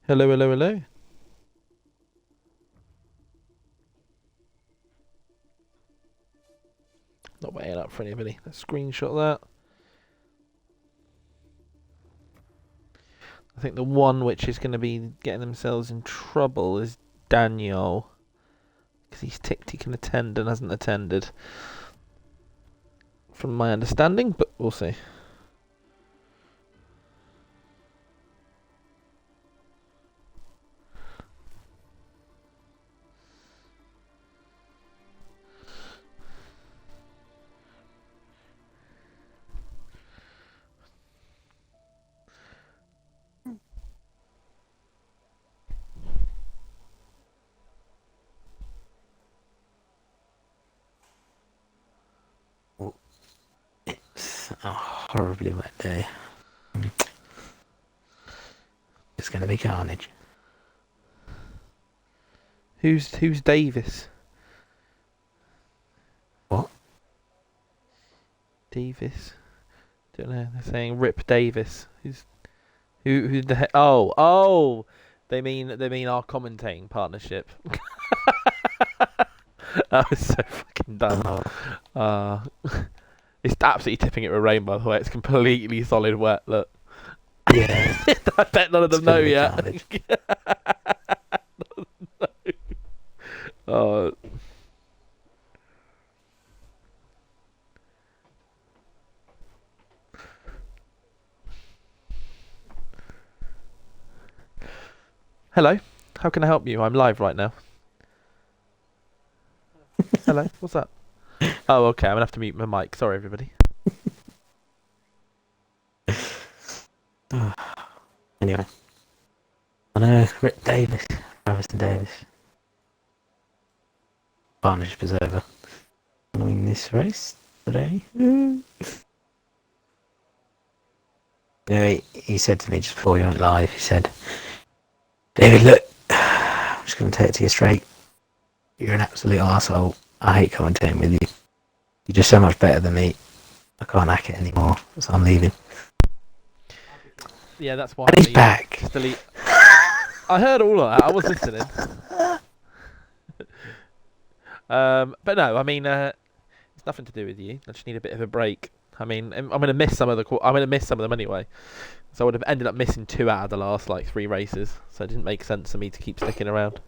Hello, hello, hello. Not waiting up for anybody. Let's screenshot that. I think the one which is going to be getting themselves in trouble is Daniel. Because he's ticked he can attend and hasn't attended. From my understanding, but we'll see. It's a horribly wet day. It's going to be carnage. Who's Davis? What? Davis. Don't know. They're saying Rip Davis. Who the heck? Oh. They mean our commentating partnership. That was so fucking dumb. It's absolutely tipping it with rain, by the way. It's completely solid wet. Look. Yeah. I bet none of them know yet. Oh. Hello. How can I help you? I'm live right now. Hello. What's up? Oh, okay. I'm gonna have to mute my mic. Sorry, everybody. Anyway. I know Rick Davis. Traveston Davis. Partnership is over. Following this race today. Yeah, he said to me just before we went live, he said, David, look, I'm just going to take it to you straight. You're an absolute arsehole. I hate commentating with you. You're just so much better than me. I can't hack it anymore, so I'm leaving. Yeah, that's why. And he's back. Just delete. I heard all of that. I was listening. But no, I mean, it's nothing to do with you. I just need a bit of a break. I mean, I'm gonna miss some of them anyway. So I would have ended up missing 2 out of the last 3 races. So it didn't make sense for me to keep sticking around.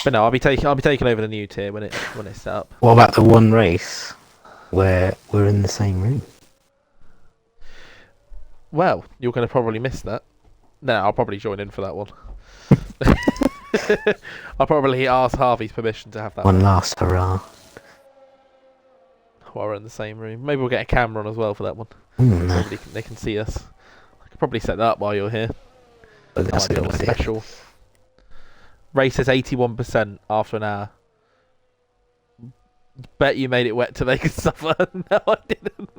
But no, I'll be taking over the new tier when it's set up. What about the one race where we're in the same room? Well, you're going to probably miss that. No, I'll probably join in for that one. I'll probably ask Harvey's permission to have that one last hurrah. While we're in the same room. Maybe we'll get a camera on as well for that one. No. They can see us. I could probably set that up while you're here. But that's a good special. Race is 81% after an hour. Bet you made it wet to make us suffer. No, I didn't.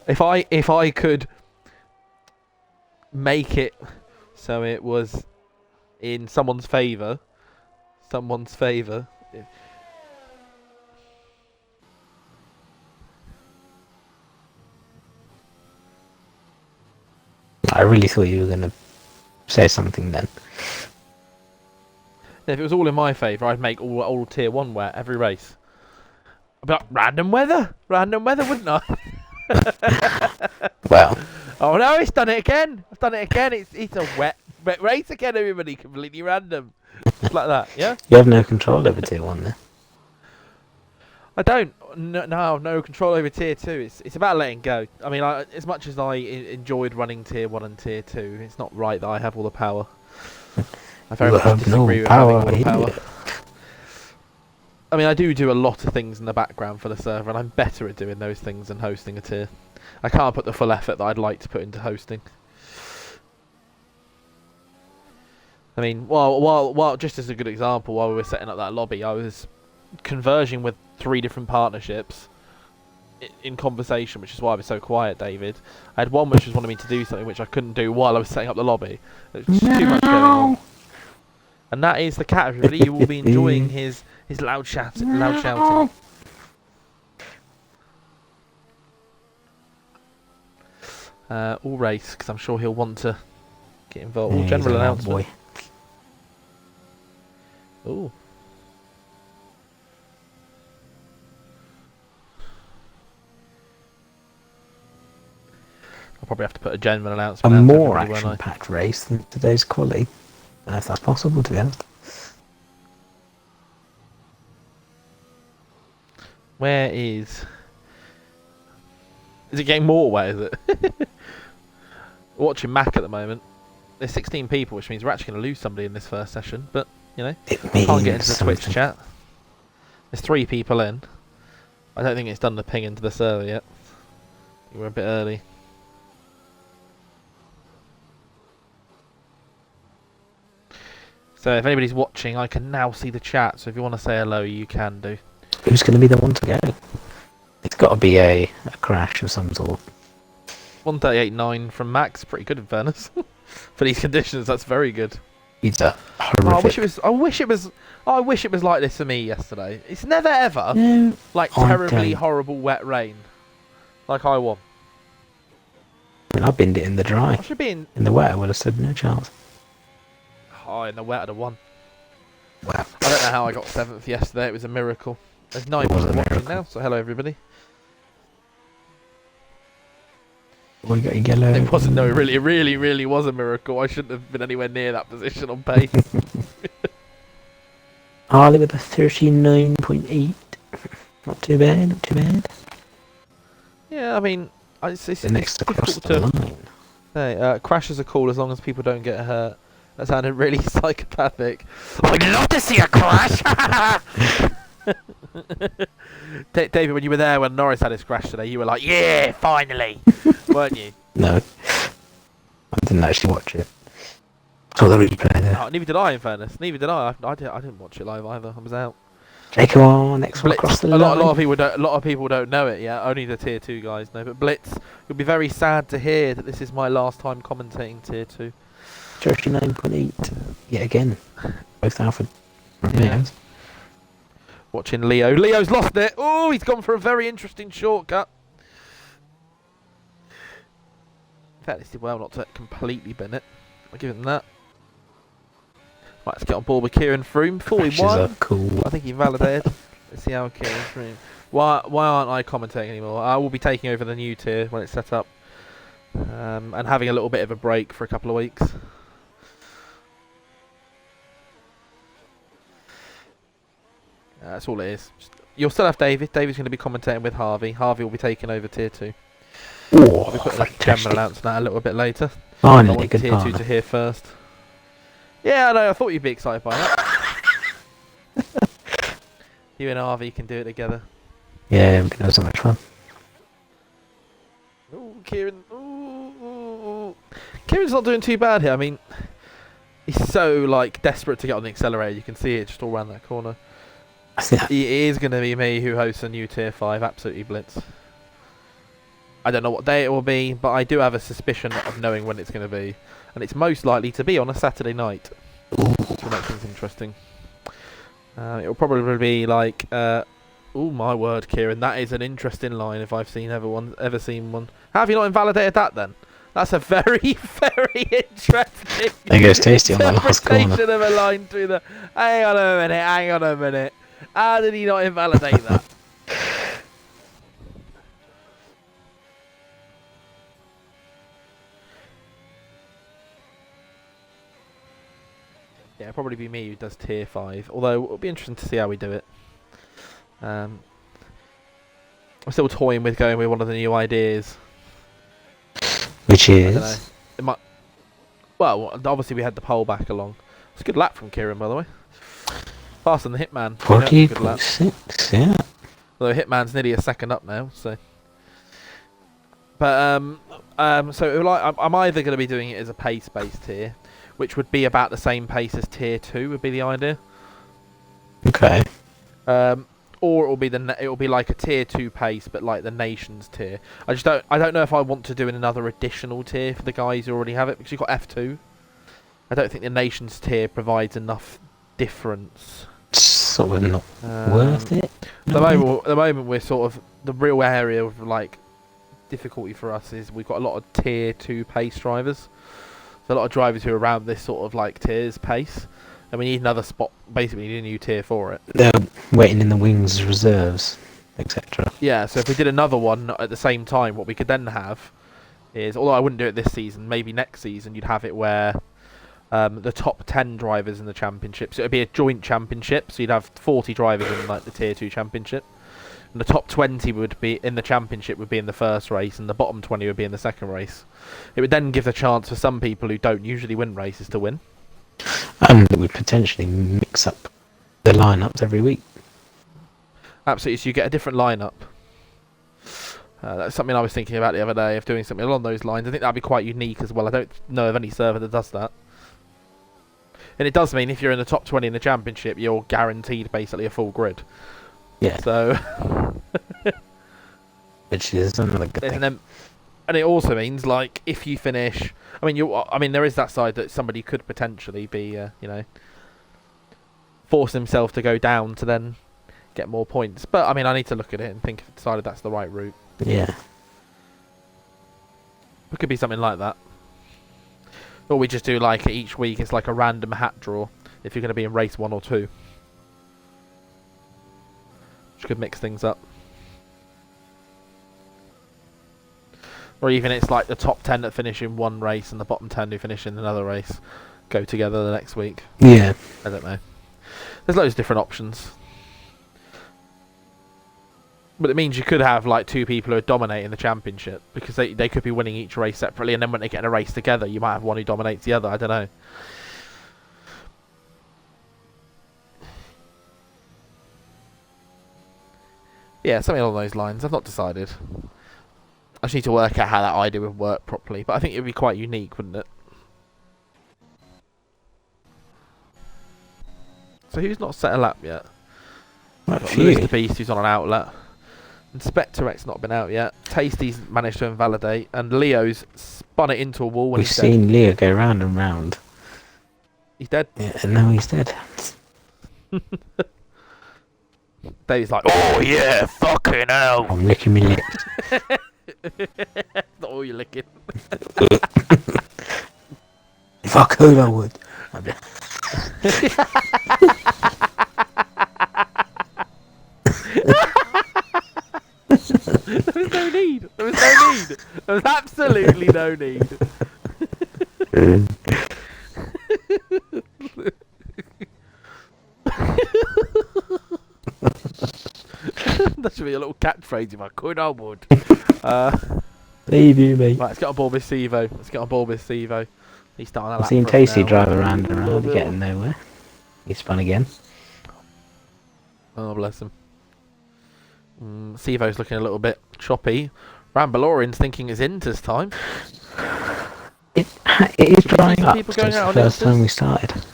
If I could make it so it was in someone's favour. I really thought you were going to say something then. If it was all in my favour, I'd make all tier 1 wet every race. I'd be like, random weather, wouldn't I? Well. Oh no, it's done it again. I've done it again. It's a wet race again, everybody. Completely random. Just like that, yeah? You have no control over tier 1 then? I don't. No control over tier 2. It's about letting go. I mean, as much as I enjoyed running tier 1 and tier 2, it's not right that I have all the power. I very much disagree with having all the power. I mean, I do a lot of things in the background for the server, and I'm better at doing those things than hosting a tier. I can't put the full effort that I'd like to put into hosting. I mean, while just as a good example, while we were setting up that lobby, I was converging with 3 different partnerships in conversation, which is why I was so quiet, David. I had one which was wanting me to do something which I couldn't do while I was setting up the lobby. There's too much going on. And that is the cat, everybody. You will be enjoying his He's loud shouting. Loud shouting. All race, because I'm sure he'll want to get involved. Yeah, General he's a loud announcement. boy. Ooh. I'll probably have to put a general A announcement out to more everybody, won't I? action-packed race than today's quali. I don't know if that's possible, to be honest. Where is it getting more away, is it? Watching Mac at the moment. There's 16 people, which means we're actually going to lose somebody in this first session, but, you know, It can't get into the something. Twitch chat. There's 3 people in. I don't think it's done the ping into the server yet. We're a bit early. So if anybody's watching, I can now see the chat, so if you want to say hello, you can do. Who's going to be the one to go? It's got to be a crash of some sort. 138.9 from Max, pretty good in fairness. For these conditions, that's very good. It's a Oh, horrific... I wish it was like this for me yesterday. It's never ever No, like I terribly don't. horrible wet rain, like I want. I mean, I binned it in the dry. I should be in In the wet, I would have said no chance. in the wet I'd have won. Wow. I don't know how I got 7th yesterday. It was a miracle. There's 9 It was people a watching miracle. now, so hello everybody. We got your yellow. It wasn't. No, it really was a miracle. I shouldn't have been anywhere near that position on pace. Harley with a 39.8. Not too bad, not too bad. Yeah, I mean, it's The next across difficult the to. line. Hey, crashes are cool as long as people don't get hurt. That sounded really psychopathic. I'd love to see a crash! David, when you were there when Norris had his crash today, you were like, yeah, finally! Weren't you? No. I didn't actually watch it. Saw the replay there. Oh, neither did I, in fairness. Neither did I. I didn't watch it live either. I was out. Take on, next one Blitz. across the A line. lot of people don't know it yet. Only the tier 2 guys know. But Blitz, you'll be very sad to hear that this is my last time commentating tier 2. 39.8. Yet again. Both Alfred Yeah. Romeo's. Watching Leo. Leo's lost it. Oh, he's gone for a very interesting shortcut. In fact, this did well not to completely bin it. I'll give him that. Right, let's get on board with Kieran Froome. Crashes 41. are cool. I think he validated. Let's see how Kieran Froome. Why aren't I commentating anymore? I will be taking over the new tier when it's set up. And having a little bit of a break for a couple of weeks. That's all it is. You'll still have David. David's going to be commentating with Harvey. Harvey will be taking over tier 2. Oh, I'll be putting a camera fantastic. announcement a little bit later. I Finally, want good tier 2 partner. to hear first. Yeah, I know. I thought you'd be excited by that. You and Harvey can do it together. Yeah, we're going to have so much fun. Ooh, Kieran. Ooh. Kieran's not doing too bad here. I mean, he's so like desperate to get on the accelerator. You can see it just all around that corner. I think It is going to be me who hosts a new tier 5. Absolutely blitz. I don't know what day it will be, but I do have a suspicion of knowing when it's going to be, and it's most likely to be on a Saturday night. Which will make things interesting. It will probably be like, oh my word, Kieran, that is an interesting line if I've ever seen one. How have you not invalidated that then? That's a very, very interesting there goes Tasty on the last corner. interpretation of a line through the. Hang on a minute. How did he not invalidate that? Yeah, it'll probably be me who does tier 5. Although it'll be interesting to see how we do it. I'm still toying with going with one of the new ideas. Which I don't know. is... It might. Well, obviously we had the pole back along. It's a good lap from Kieran, by the way. Faster than the Hitman. You know, it's a good lap. 40.6, yeah. Although Hitman's nearly a second up now, so. But so I'm either going to be doing it as a pace-based tier, which would be about the same pace as tier 2 would be the idea. Okay. Or it will be like a tier 2 pace, but like the nations tier. I don't know if I want to do another additional tier for the guys who already have it, because you've got F2. I don't think the nations tier provides enough difference. sort of not worth it. The moment we're sort of the real area of like difficulty for us is we've got a lot of tier 2 pace drivers. So a lot of drivers who are around this sort of like tiers pace, and we need another spot. Basically, we need a new tier for it. They're waiting in the wings as reserves, etc. Yeah. So if we did another one at the same time, what we could then have is, although I wouldn't do it this season, maybe next season you'd have it where the top 10 drivers in the championship. So it'd be a joint championship. So you'd have 40 drivers in like the tier 2 championship. And the top 20 would be in the championship would be in the first race, and the bottom 20 would be in the second race. It would then give the chance for some people who don't usually win races to win. And it would potentially mix up the lineups every week. Absolutely, so you get a different lineup. That's something I was thinking about the other day, of doing something along those lines. I think that'd be quite unique as well. I don't know of any server that does that. And it does mean if you're in the top 20 in the championship, you're guaranteed basically a full grid. Yeah. So, which is another good thing. And it also means, like, if you finish, I mean, there is that side that somebody could potentially be, force himself to go down to then get more points. But I mean, I need to look at it and think if decided that's the right route. Yeah. It could be something like that. Or we just do like each week, it's like a random hat draw if you're going to be in race 1 or 2. Which could mix things up. Or even it's like the top 10 that finish in one race and the bottom 10 who finish in another race go together the next week. Yeah. I don't know. There's loads of different options. But it means you could have like 2 people who are dominating the championship because they could be winning each race separately, and then when they get in a race together you might have one who dominates the other. I don't know. Yeah, something along those lines. I've not decided. I just need to work out how that idea would work properly, but I think it would be quite unique, wouldn't it? So who's not set a lap yet? Mr. Beast, who's on an outlet. Inspector X not been out yet. Tasty's managed to invalidate, and Leo's spun it into a wall when We've seen Leo go round and round. He's dead. Yeah, and now he's dead. Dave's like, oh yeah, fucking hell. I'm licking my lips. Not all you're licking. If I could, I would. There was no need. There was no need. There was absolutely no need. That should be a little catchphrase. If I could, I would. Leave you, mate. Right, let's get on board with Sevo. Let's get on board with Sevo. He's starting a lap. I've seen for us Tasty now. drive around and around, getting nowhere. He spun again. Oh, bless him. Sevo's looking a little bit choppy. Rambalorian's thinking it's Inter's time. It is drying up. People It's going out the on first time Inters? we started.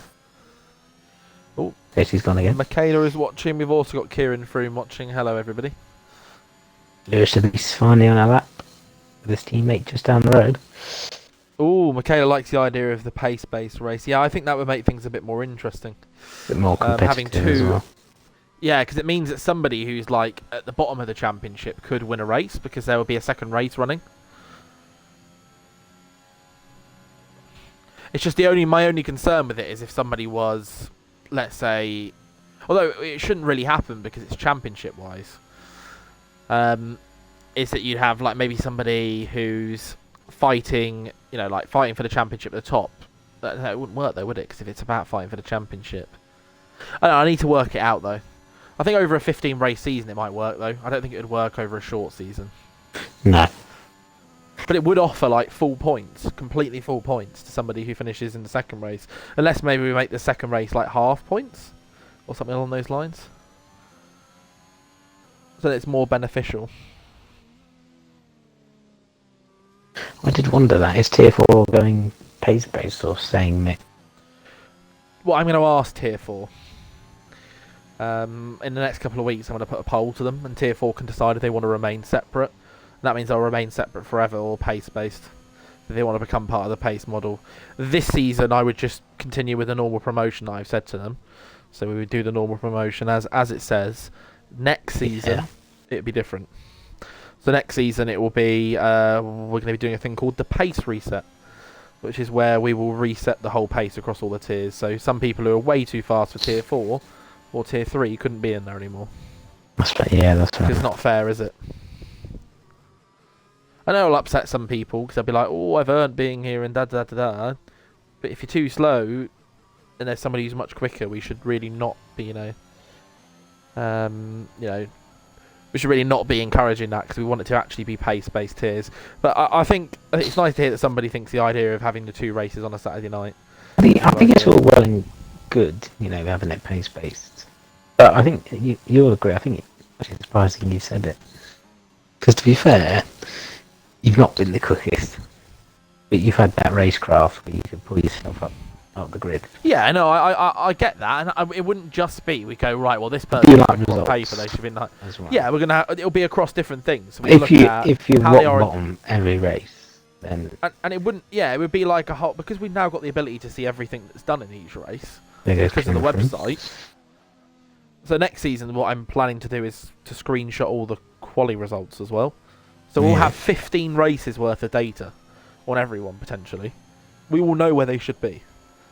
Oh, Tasty's gone again. Michaela is watching. We've also got Kieran Froome watching. Hello, everybody. Lewis is finally on a lap with his teammate just down the road. Oh, Michaela likes the idea of the pace-based race. Yeah, I think that would make things a bit more interesting. A bit more competitive having as well. Yeah, because it means that somebody who's like at the bottom of the championship could win a race because there will be a second race running. It's just my only concern with it is if somebody was, let's say, although it shouldn't really happen because it's championship-wise, is that you'd have like maybe somebody who's fighting, fighting for the championship at the top. That wouldn't work though, would it? Because if it's about fighting for the championship, I need to work it out though. I think over a 15 race season it might work though. I don't think it would work over a short season. No. But it would offer like full points, completely full points to somebody who finishes in the second race. Unless maybe we make the second race like half points or something along those lines. So that it's more beneficial. I did wonder that. Is Tier 4 going pace-based or staying mixed? Well, I'm going to ask Tier 4. In the next couple of weeks I'm going to put a poll to them and Tier 4 can decide if they want to remain separate. And that means they'll remain separate forever or pace-based. If they want to become part of the pace model. This season I would just continue with the normal promotion that I've said to them. So we would do the normal promotion as it says. Next season, it'd be different. So next season it will be we're going to be doing a thing called the pace reset, which is where we will reset the whole pace across all the tiers. So some people who are way too fast for tier 4 or tier 3 couldn't be in there anymore. That's right. Yeah, that's right. It's not fair, is it? I know it'll upset some people because they'll be like, "Oh, I've earned being here and da da da da." But if you're too slow, and there's somebody who's much quicker, we should really not be, we should really not be encouraging that because we want it to actually be pace-based tiers. But I think it's nice to hear that somebody thinks the idea of having the 2 races on a Saturday night. I think it's all well and good, having it pace-based. But I think you'll agree. I think it's actually surprising you said it. Because to be fair, you've not been the quickest, but you've had that racecraft where you could pull yourself up the grid. Yeah, I know. I get that, and it wouldn't just be we go right. Well, this person on paper they should be well. Yeah, we're gonna. It'll be across different things. So if you rock bottom every race, then and it wouldn't. Yeah, it would be like a whole because we've now got the ability to see everything that's done in each race because of the website. So next season, what I'm planning to do is to screenshot all the quali results as well. So we'll have 15 races worth of data on everyone, potentially. We will know where they should be.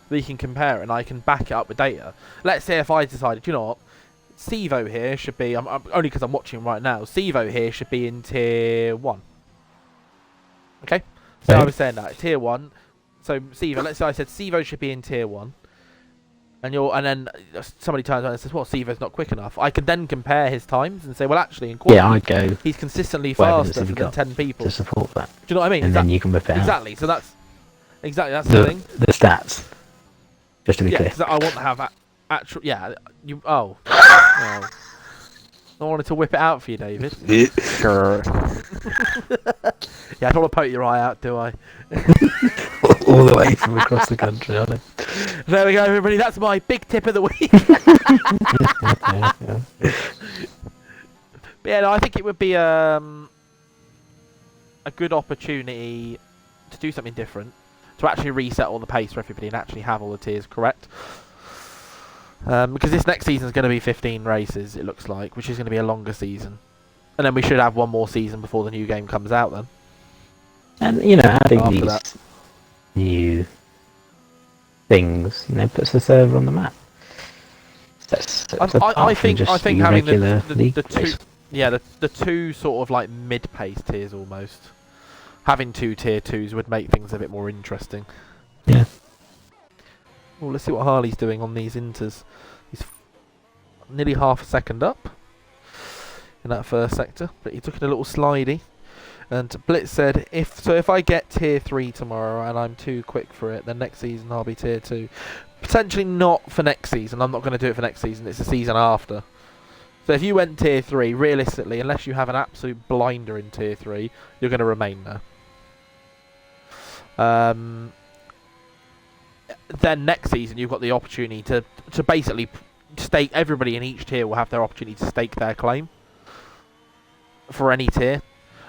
We can compare it, and I can back it up with data. Let's say if I decided, you know what, Sevo here should be, I'm only because I'm watching right now, Sevo here should be in tier 1. Okay? So I was saying that, tier 1. So Sevo, let's say I said Sevo should be in tier 1. And then somebody turns around and says, well, Sevo's not quick enough. I can then compare his times and say, well, actually, in quality, I'd go. He's consistently faster than 10 people. To support that. Do you know what I mean? And then you can whip it out. Exactly. So that's the thing. The stats. Just to be clear. Yeah, I want to have actual. Yeah, you. Oh. I wanted to whip it out for you, David. Sure. Yeah, I don't want to poke your eye out, do I? All the way from across the country, on it. There we go, everybody. That's my big tip of the week. But yeah, no, I think it would be a good opportunity to do something different, to actually reset all the pace for everybody and actually have all the tiers correct. Because this next season is going to be 15 races, it looks like, which is going to be a longer season. And then we should have one more season before the new game comes out then. And, adding these new things, puts the server on the map. I think having the two sort of like mid-pace tiers almost, having 2 tier 2s would make things a bit more interesting. Yeah. Well, let's see what Harley's doing on these inters. He's nearly half a second up in that first sector, but he took it a little slidey. And Blitz said, if I get tier 3 tomorrow and I'm too quick for it, then next season I'll be tier 2. Potentially not for next season. I'm not going to do it for next season. It's the season after. So if you went tier 3, realistically, unless you have an absolute blinder in tier 3, you're going to remain there. Then next season you've got the opportunity to basically stake. Everybody in each tier will have their opportunity to stake their claim for any tier.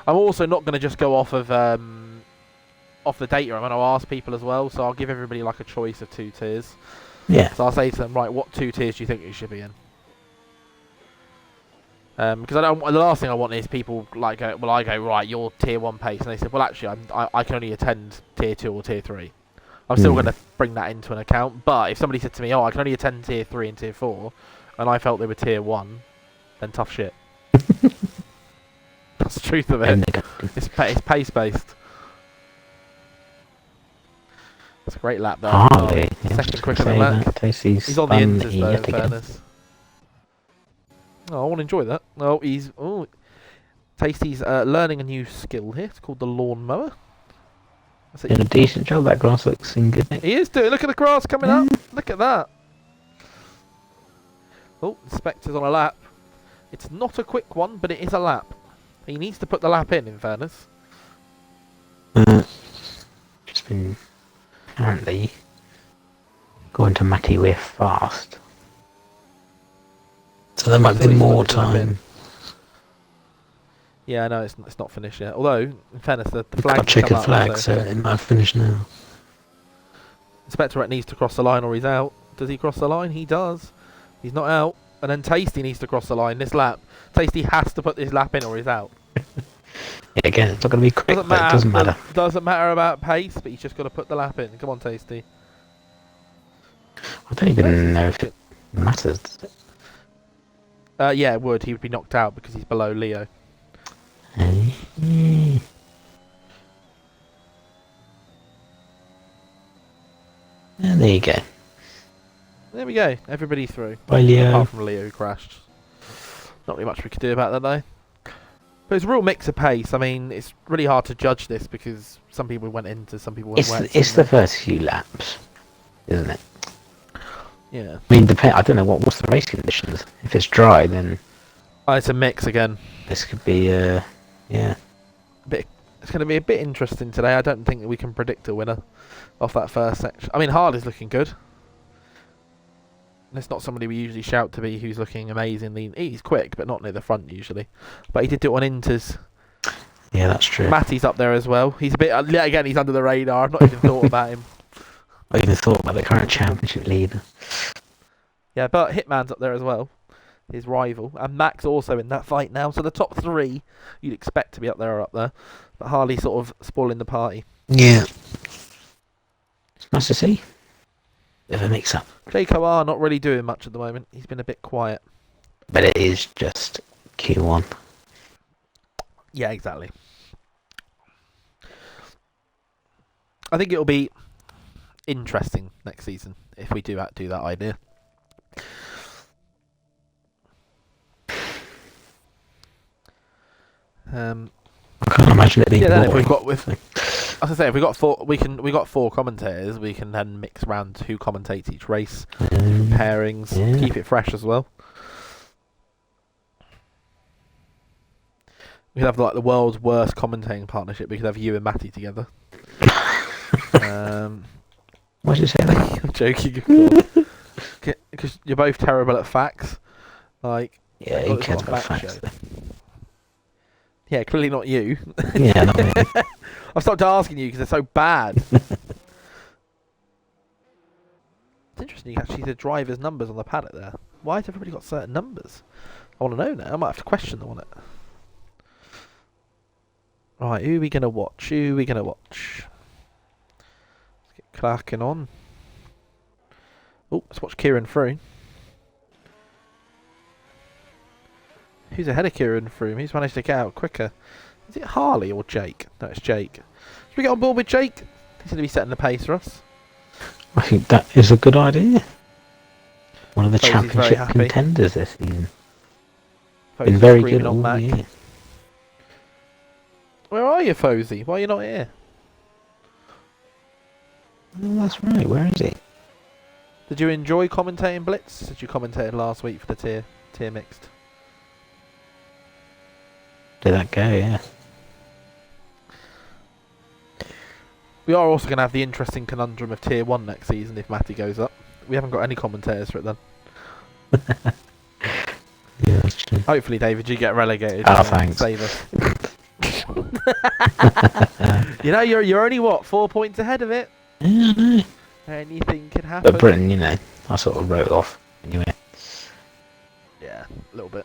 I'm also not going to just go off of the data. I'm going to ask people as well, so I'll give everybody like a choice of 2 tiers. Yeah. So I'll say to them, right, what 2 tiers do you think you should be in? Because the last thing I want is people like go, well, I go, right, you're tier 1 pace, and they said, well, actually, I can only attend tier 2 or tier 3. I'm still going to bring that into an account, but if somebody said to me, oh, I can only attend tier 3 and tier 4, and I felt they were tier 1, then tough shit. That's the truth of it. It's pace based. That's a great lap though. Second quicker than that. He's on the inters though, in fairness. Oh, I want to enjoy that. Tasty's learning a new skill here. It's called the lawnmower. Doing a decent job. That grass looks in good. He is doing. Look at the grass coming up. Look at that. Oh, the Spectre's on a lap. It's not a quick one, but it is a lap. He needs to put the lap in fairness. Just been apparently going to Matty Whiff fast. So there might be more time. Yeah, no, it's not finished yet. Although, in fairness, the flag got checkered flag, so it might have finished now. Spectre needs to cross the line or he's out. Does he cross the line? He does. He's not out. And then Tasty needs to cross the line this lap. Tasty has to put this lap in or he's out. Yeah, again, it's not going to be quick, but it doesn't matter. Doesn't matter about pace, but he's just got to put the lap in. Come on, Tasty. I don't even know if it matters. Does it? Yeah, it would. He would be knocked out because he's below Leo. And there you go. There we go. Everybody through. Bye, Leo. Apart from Leo who crashed. Not really much we could do about that though. But it's a real mix of pace. I mean, it's really hard to judge this because some people went into, some people went. It's the first few laps, isn't it? Yeah. I mean, I don't know what's the race conditions. If it's dry, then It's a mix again. this could be yeah. It's going to be a bit interesting today. I don't think that we can predict a winner off that first section. I mean, Harley's looking good. It's not somebody we usually shout to be who's looking amazingly. He's quick, but not near the front usually. But he did do it on Inters. Yeah, that's true. Matty's up there as well. He's a bit. Again, he's under the radar. I've not even thought about him. I even thought about the current championship leader. Yeah, but Hitman's up there as well. His rival. And Mac's also in that fight now. So the top three you'd expect to be up there are up there. But Harley's sort of spoiling the party. Yeah. It's nice to see. Bit of a mix-up. Jaco R not really doing much at the moment. He's been a bit quiet. But it is just Q1. Yeah, exactly. I think it'll be interesting next season if we do that idea. I can't imagine it being then if boring. as I say, if we got four commentators, we can then mix around who commentates each race, pairings, keep it fresh as well. We could have like the world's worst commentating partnership. We could have you and Matty together. Why did you say that? I'm joking, because you're both terrible at facts. Like, Yeah, he cares about facts. Yeah, clearly not you. Yeah, not me. I've stopped asking you because they're so bad. It's interesting you actually see the driver's numbers on the paddock there. Why has everybody got certain numbers? I want to know now. I might have to question them on it. Right, who are we going to watch? Let's get clacking on. Oh, let's watch Kieran Froome. Who's ahead of Kieran Froome? Who's managed to get out quicker? Is it Harley or Jake? No, it's Jake. Should we get on board with Jake? He's going to be setting the pace for us. I think that is a good idea. One of the Fosie's championship very contenders this season. Fosie's Been very screaming good on all Mac. year. Where are you, Fosie? Why are you not here? Oh, that's right. Where is he? Did you enjoy commentating Blitz? Did you commentate last week for the tier mixed? Did that go? Yeah. We are also going to have the interesting conundrum of tier 1 next season if Matty goes up. We haven't got any commentators for it then. Yeah, that's true. Hopefully, David, you get relegated. Oh, thanks. Save us. You know, you're only, 4 points ahead of it? Yeah, I know. Anything can happen. But Britain, I sort of wrote off anyway. Yeah, a little bit.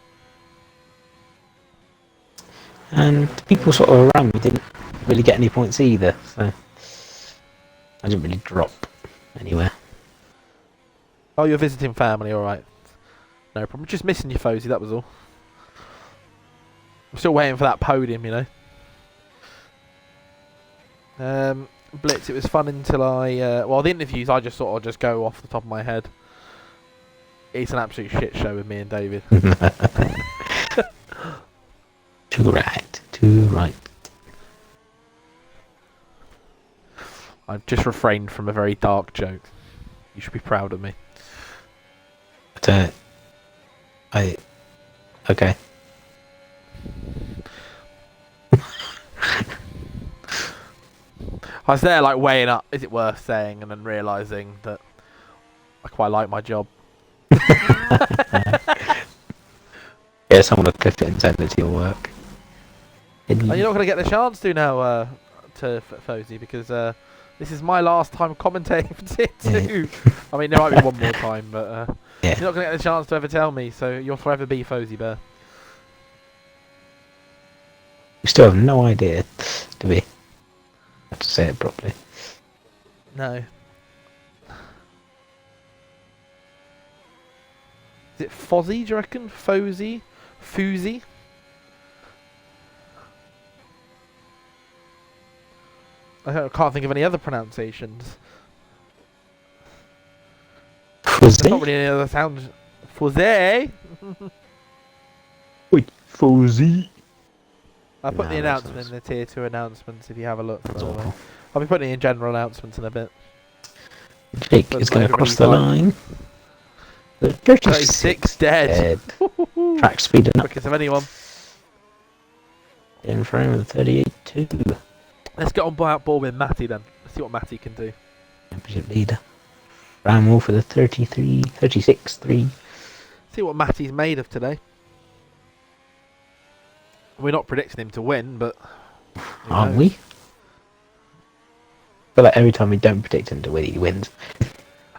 And the people sort of around me didn't really get any points either, so I didn't really drop anywhere. Oh, you're visiting family, alright. No problem. Just missing you, Fosie, that was all. I'm still waiting for that podium, Blitz, it was fun until the interviews I just sort of just go off the top of my head. It's an absolute shit show with me and David. Too right. I've just refrained from a very dark joke. You should be proud of me. But, okay. I was there like weighing up, is it worth saying, and then realising that I quite like my job. Yeah, someone will clip it and send it to your work. And you're not going to get the chance to now, to Fosie, because this This is my last time commentating for Tier 2. I mean, there might be one more time, but Yeah. you're not going to get the chance to ever tell me, so you'll forever be F1ABEEZ. We still have no idea, do we? Have to say it properly. No. Is it Fozzie, do you reckon? Fozy? Foozy? Can't think of any other pronunciations. There's not really any other sounds. Fozzie? Wait, Fozzie. I'll put the announcement in the Tier 2 announcements if you have a look. By the way. I'll be putting it in general announcements in a bit. Jake is going to cross the line. The 36 dead. Track speed enough. Quickest of anyone. In frame of the 38.2. Let's get on board with Matty then. Let's see what Matty can do. Championship leader. Bramwell for the 36.3. See what Matty's made of today. We're not predicting him to win, but... Aren't we? But like every time we don't predict him to win, he wins.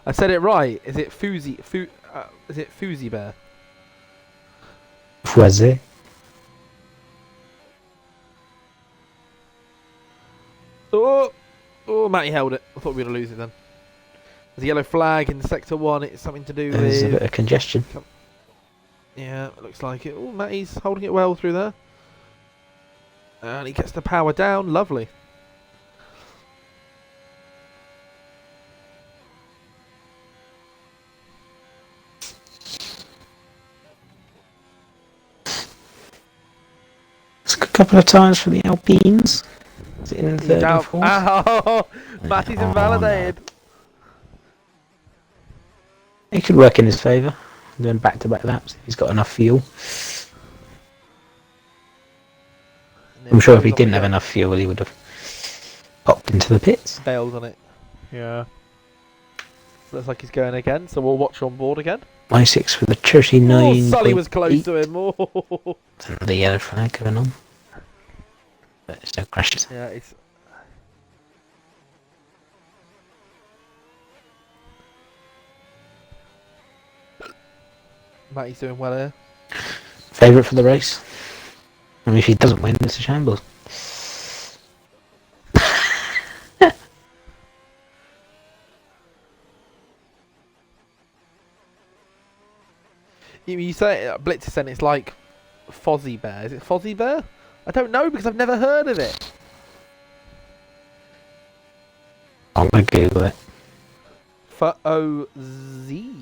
I said it right. Is it Foozy? Is it Foozy Bear? Fuzzy. Oh, Matty held it. I thought we were going to lose it then. There's a yellow flag in Sector 1. It's something to do There's with... a bit of congestion. Yeah, it looks like it. Oh, Matty's holding it well through there. And he gets the power down. Lovely. It's a couple of times for the Alpines. Is it in the third and fourth? Oh, Matty's invalidated. No. It could work in his favour. Doing back-to-back laps if he's got enough fuel. I'm sure if he didn't have enough fuel, he would have popped into the pits. Bailed on it. Yeah. Looks like he's going again, so we'll watch on board again. Y6 for the 39. Oh, Sully was close to him. Oh. There's the yellow flag going on. But there's no crashes. Yeah, it's... Matty's doing well here. Favourite for the race? I mean, if he doesn't win, it's a shambles. You say Blitzer said it's like Fozzie Bear. Is it Fozzie Bear? I don't know because I've never heard of it. I'm going to Google it. F-O-Z.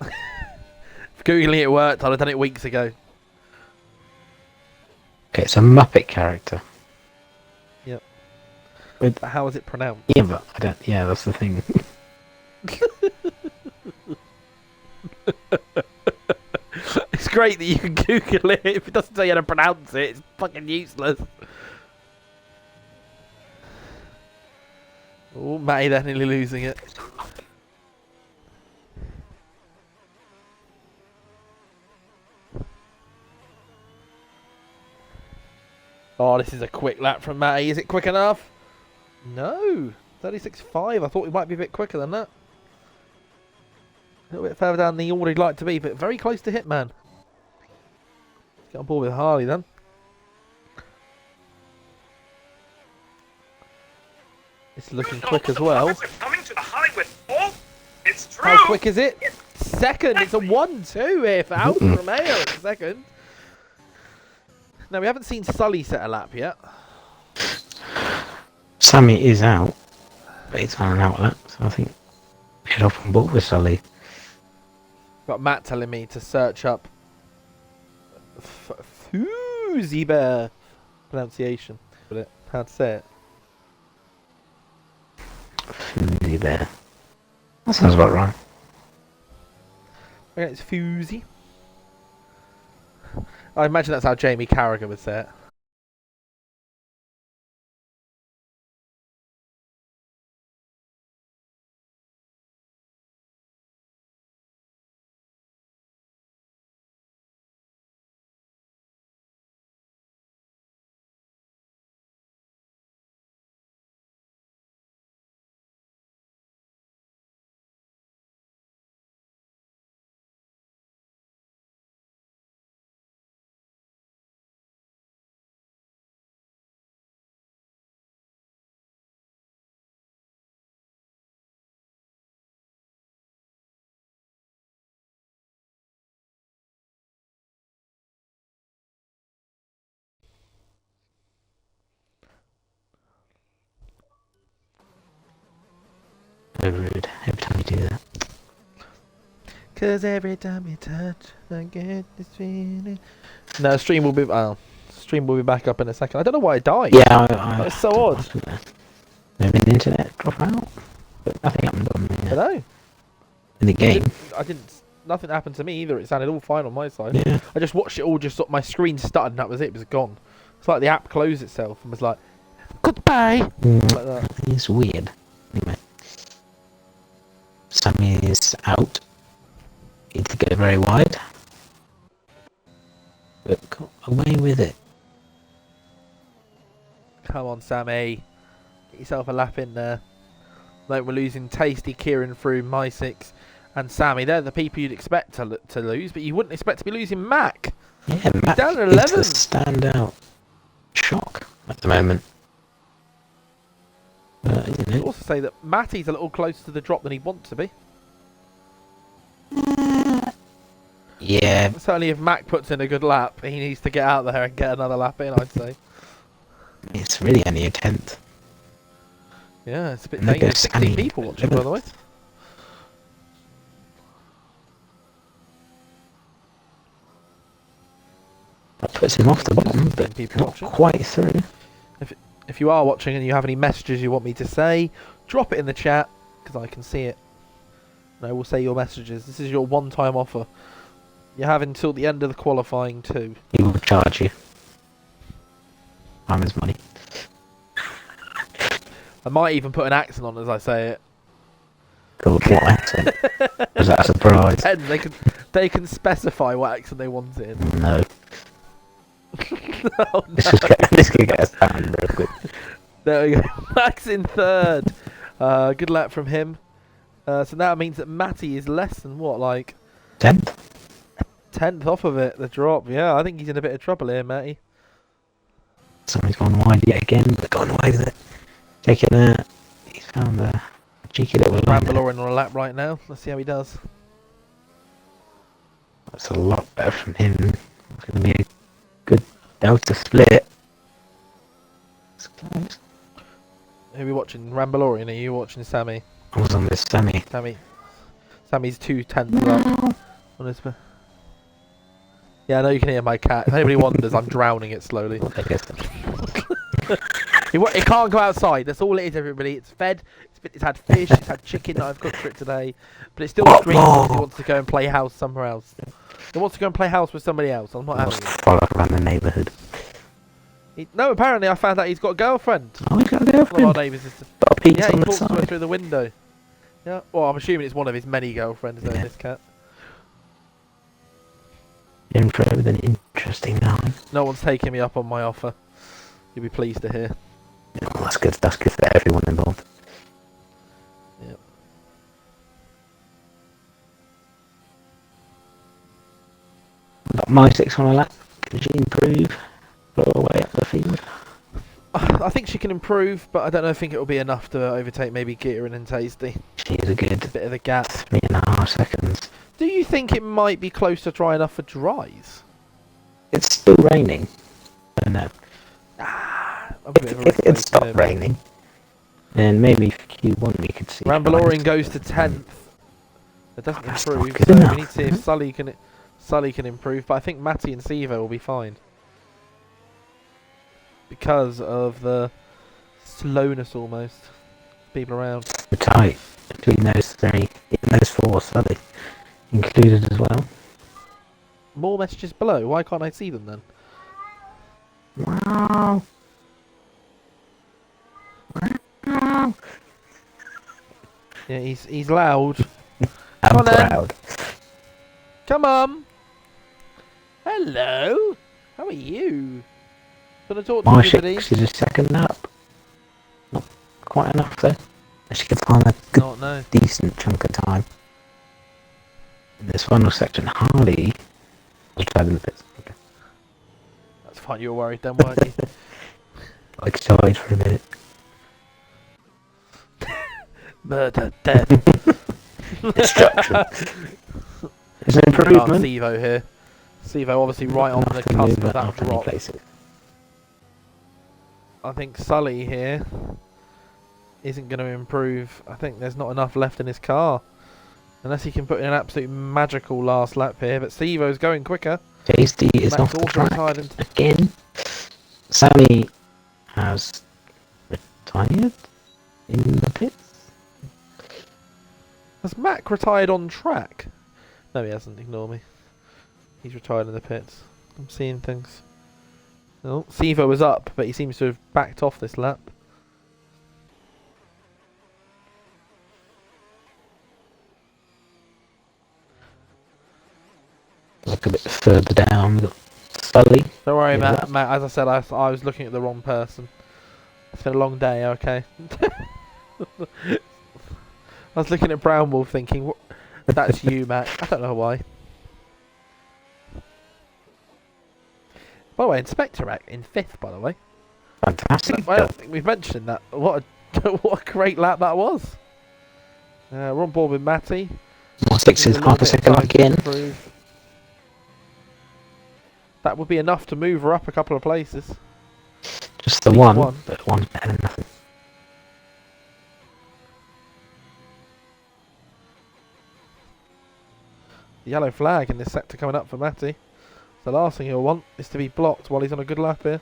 If Googling it worked, I'd have done it weeks ago. Okay, it's a Muppet character. Yep. With, But how is it pronounced? yeah, but I don't. Yeah, that's the thing. It's great that you can Google it. If it doesn't tell you how to pronounce it, it's fucking useless. Oh, Matty, they're nearly losing it. Oh, this is a quick lap from Matty. Is it quick enough? No. 36.5. I thought we might be a bit quicker than that. A little bit further down the order he'd like to be, but very close to Hitman. Get on board with Harley then. It's looking quick as well. Coming to the Hollywood Bowl? It's true. How quick is it? Second. It's a 1-2 here for Alfa Romeo. Second. Now, we haven't seen Sully set a lap yet. Sammy is out, but he's on an out lap, so I think we should hop on board with Sully. Got Matt telling me to search up Foozy Bear pronunciation. How to say it? Foozy Bear. That sounds about right. Okay, it's Foozy. I imagine that's how Jamie Carragher would say it. so rude every time you do that. Cause every time you touch, I get this feeling. No, stream will be back up in a second. I don't know why it died. Yeah, That's so odd. Maybe the internet drop out, but nothing happened on I the, know. in the game. I didn't. Nothing happened to me either. It sounded all fine on my side. Yeah. I just watched it all. Just my screen stuttered, and that was it. It was gone. It's like the app closed itself and was like, "Goodbye." Like that. It's weird. Anyway, Sammy is out. Need to go very wide, but got away with it. Come on, Sammy. Get yourself a lap in there. Like we're losing Tasty, Kieran through My Six, and Sammy. They're the people you'd expect to lose, but you wouldn't expect to be losing Mac. Yeah, Matt down at is 11. the standout shock at the moment. I'd also say that Matty's a little closer to the drop than he'd want to be. Yeah, Certainly, if Mac puts in a good lap, he needs to get out there and get another lap in, I'd say. it's really only a 10th. Yeah, it's a bit And there dangerous. goes 16 Sammy. people watching, by the way. That puts him off the bottom, but people not watching. quite through. If you are watching and you have any messages you want me to say, drop it in the chat, because I can see it. And I will say your messages. This is your one-time offer. You have until the end of the qualifying too. He will charge you. Time is money. I might even put an accent on as I say it. God, what accent? Was that a surprise? Depends, they can specify what accent they want in. No. Oh, This no. could get us down real quick. There we go. Max in third. Good luck from him. So now it means that Matty is less than what, like 10th? 10th off of it, the drop. Yeah, I think he's in a bit of trouble here, Matty. Somebody's gone wide yet again, but gone away with it. Taking that. He's found a cheeky little line there. Rambler on a lap right now. Let's see how he does. That's a lot better from him. It's going to be a good delta split. It's close. Who are we watching? Rambalorian? Are you watching Sammy? I was on this Sammy. Sammy's 2/10 up. On his... Yeah, I know you can hear my cat. If anybody wonders, I'm drowning it slowly. I guess. It can't go outside. That's all it is, everybody. It's fed. It's had fish. It's had chicken that I've cooked for it today. But it's still screaming because it wants to go and play house somewhere else. It wants to go and play house with somebody else. I'm not having Wants to it. follow around the neighbourhood. No, apparently I found out he's got a girlfriend. Oh, he's got a One of our girlfriend. neighbours is. Got a piece Yeah, he on the talks to her side. through the window. Yeah. Well, I'm assuming it's one of his many girlfriends, though, Yeah. this cat. In for with an interesting line. No one's taking me up on my offer. You'll be pleased to hear. Oh, that's good. That's good for everyone involved. Yep. Got my 6 on a lap. Can she improve? Blow away up the field. I think she can improve, but I don't know. I think it will be enough to overtake maybe Kieran and Tasty. She is a good Bit of a gap. 3.5 seconds. Do you think it might be close to dry enough for dries? It's still raining. I don't know. I'm a bit of a If it had risk stopped taker. raining, then maybe for Q1 we could see. Rambalorian goes to 10th. It doesn't That's not improve, good so enough, we need to see is if Sully can improve. But I think Matty and Sivo will be fine because of the slowness almost. People around. We're tight between those three, even those 4, Sully included as well. More messages below. Why can't I see them then? Wow. Wow. Yeah, he's loud. I'm Come on then. proud. Come on. Hello. How are you? Gonna talk to My anybody? 6 is a second lap. Not quite enough though. She could find a good, Not no. decent chunk of time. In this final section, Harley was driving the pits. Okay. That's fine. You were worried then, weren't you? Like side for a minute. Murder, death. Destruction. It's an Ah, improvement. Sivo here. Sivo obviously right on the Enough to cusp move of it that after any drop. places. I think Sully here isn't going to improve. I think there's not enough left in his car. Unless he can put in an absolute magical last lap here. But Stevo's going quicker. Tasty is Max off the also track retired into again. Sammy has retired in the pits. Has Mac retired on track? No, he hasn't. Ignore me. He's retired in the pits. I'm seeing things. Oh, Stevo was up, but he seems to have backed off this lap. Look a bit further down, we've got Sully. Don't worry, Yeah. Matt. As I said, I was looking at the wrong person. It's been a long day, okay? I was looking at Brown Wolf thinking, that's you, Matt. I don't know why. By the way, Inspector Act in 5th, by the way. Fantastic. I don't think we've mentioned that. What a great lap that was. We're on board with Matty. More sixes, half a second again. Improve. That would be enough to move her up a couple of places. Just the Least one, one. but one's better than nothing. The yellow flag in this sector coming up for Matty. The last thing he'll want is to be blocked while he's on a good lap here.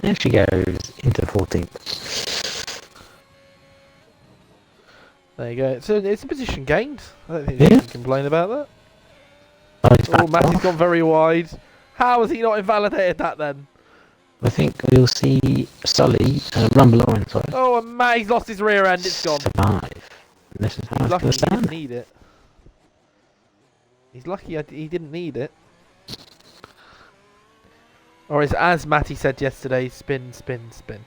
There she goes into 14th. There you go. It's a position gained. I don't think Yeah. you can complain about that. Oh, he's Oh, backed Matty's off. gone very wide. How has he not invalidated that then? I think we'll see Sully rumble on, sorry. Oh, and Matty's lost his rear end. It's gone. Survive. And this is how it's Lucky going he to didn't stand. need it. He's lucky he didn't need it. Or as Matty said yesterday, spin, spin, spin.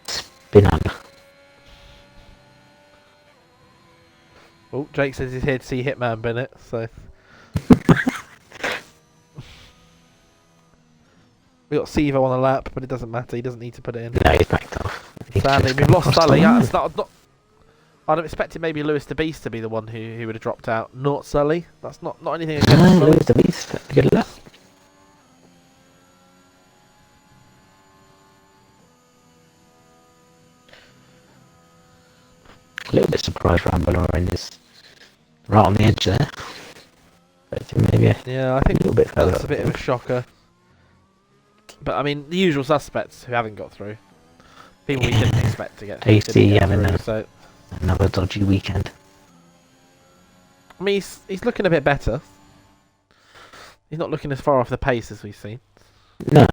Spin on. Oh, Jake says he's here to see Hitman Bennett, so... We got Sivo on the lap, but it doesn't matter, he doesn't need to put it in. No, he's backed off. He's Sadly, just we've come lost across the Sully. line. That's not... I'd have expected maybe Lewis the Beast to be the one who would have dropped out, not Sully. That's not anything against Ah, Sully. Lewis the Beast. Good luck. A little bit surprised Rambler in this right on the edge there. But maybe a Yeah, I think little bit further that's a up. bit of a shocker. But I mean, the usual suspects who haven't got through. People we didn't expect to get through. Tasty didn't get having through, a- so Another dodgy weekend. I mean, he's looking a bit better. He's not looking as far off the pace as we've seen. No,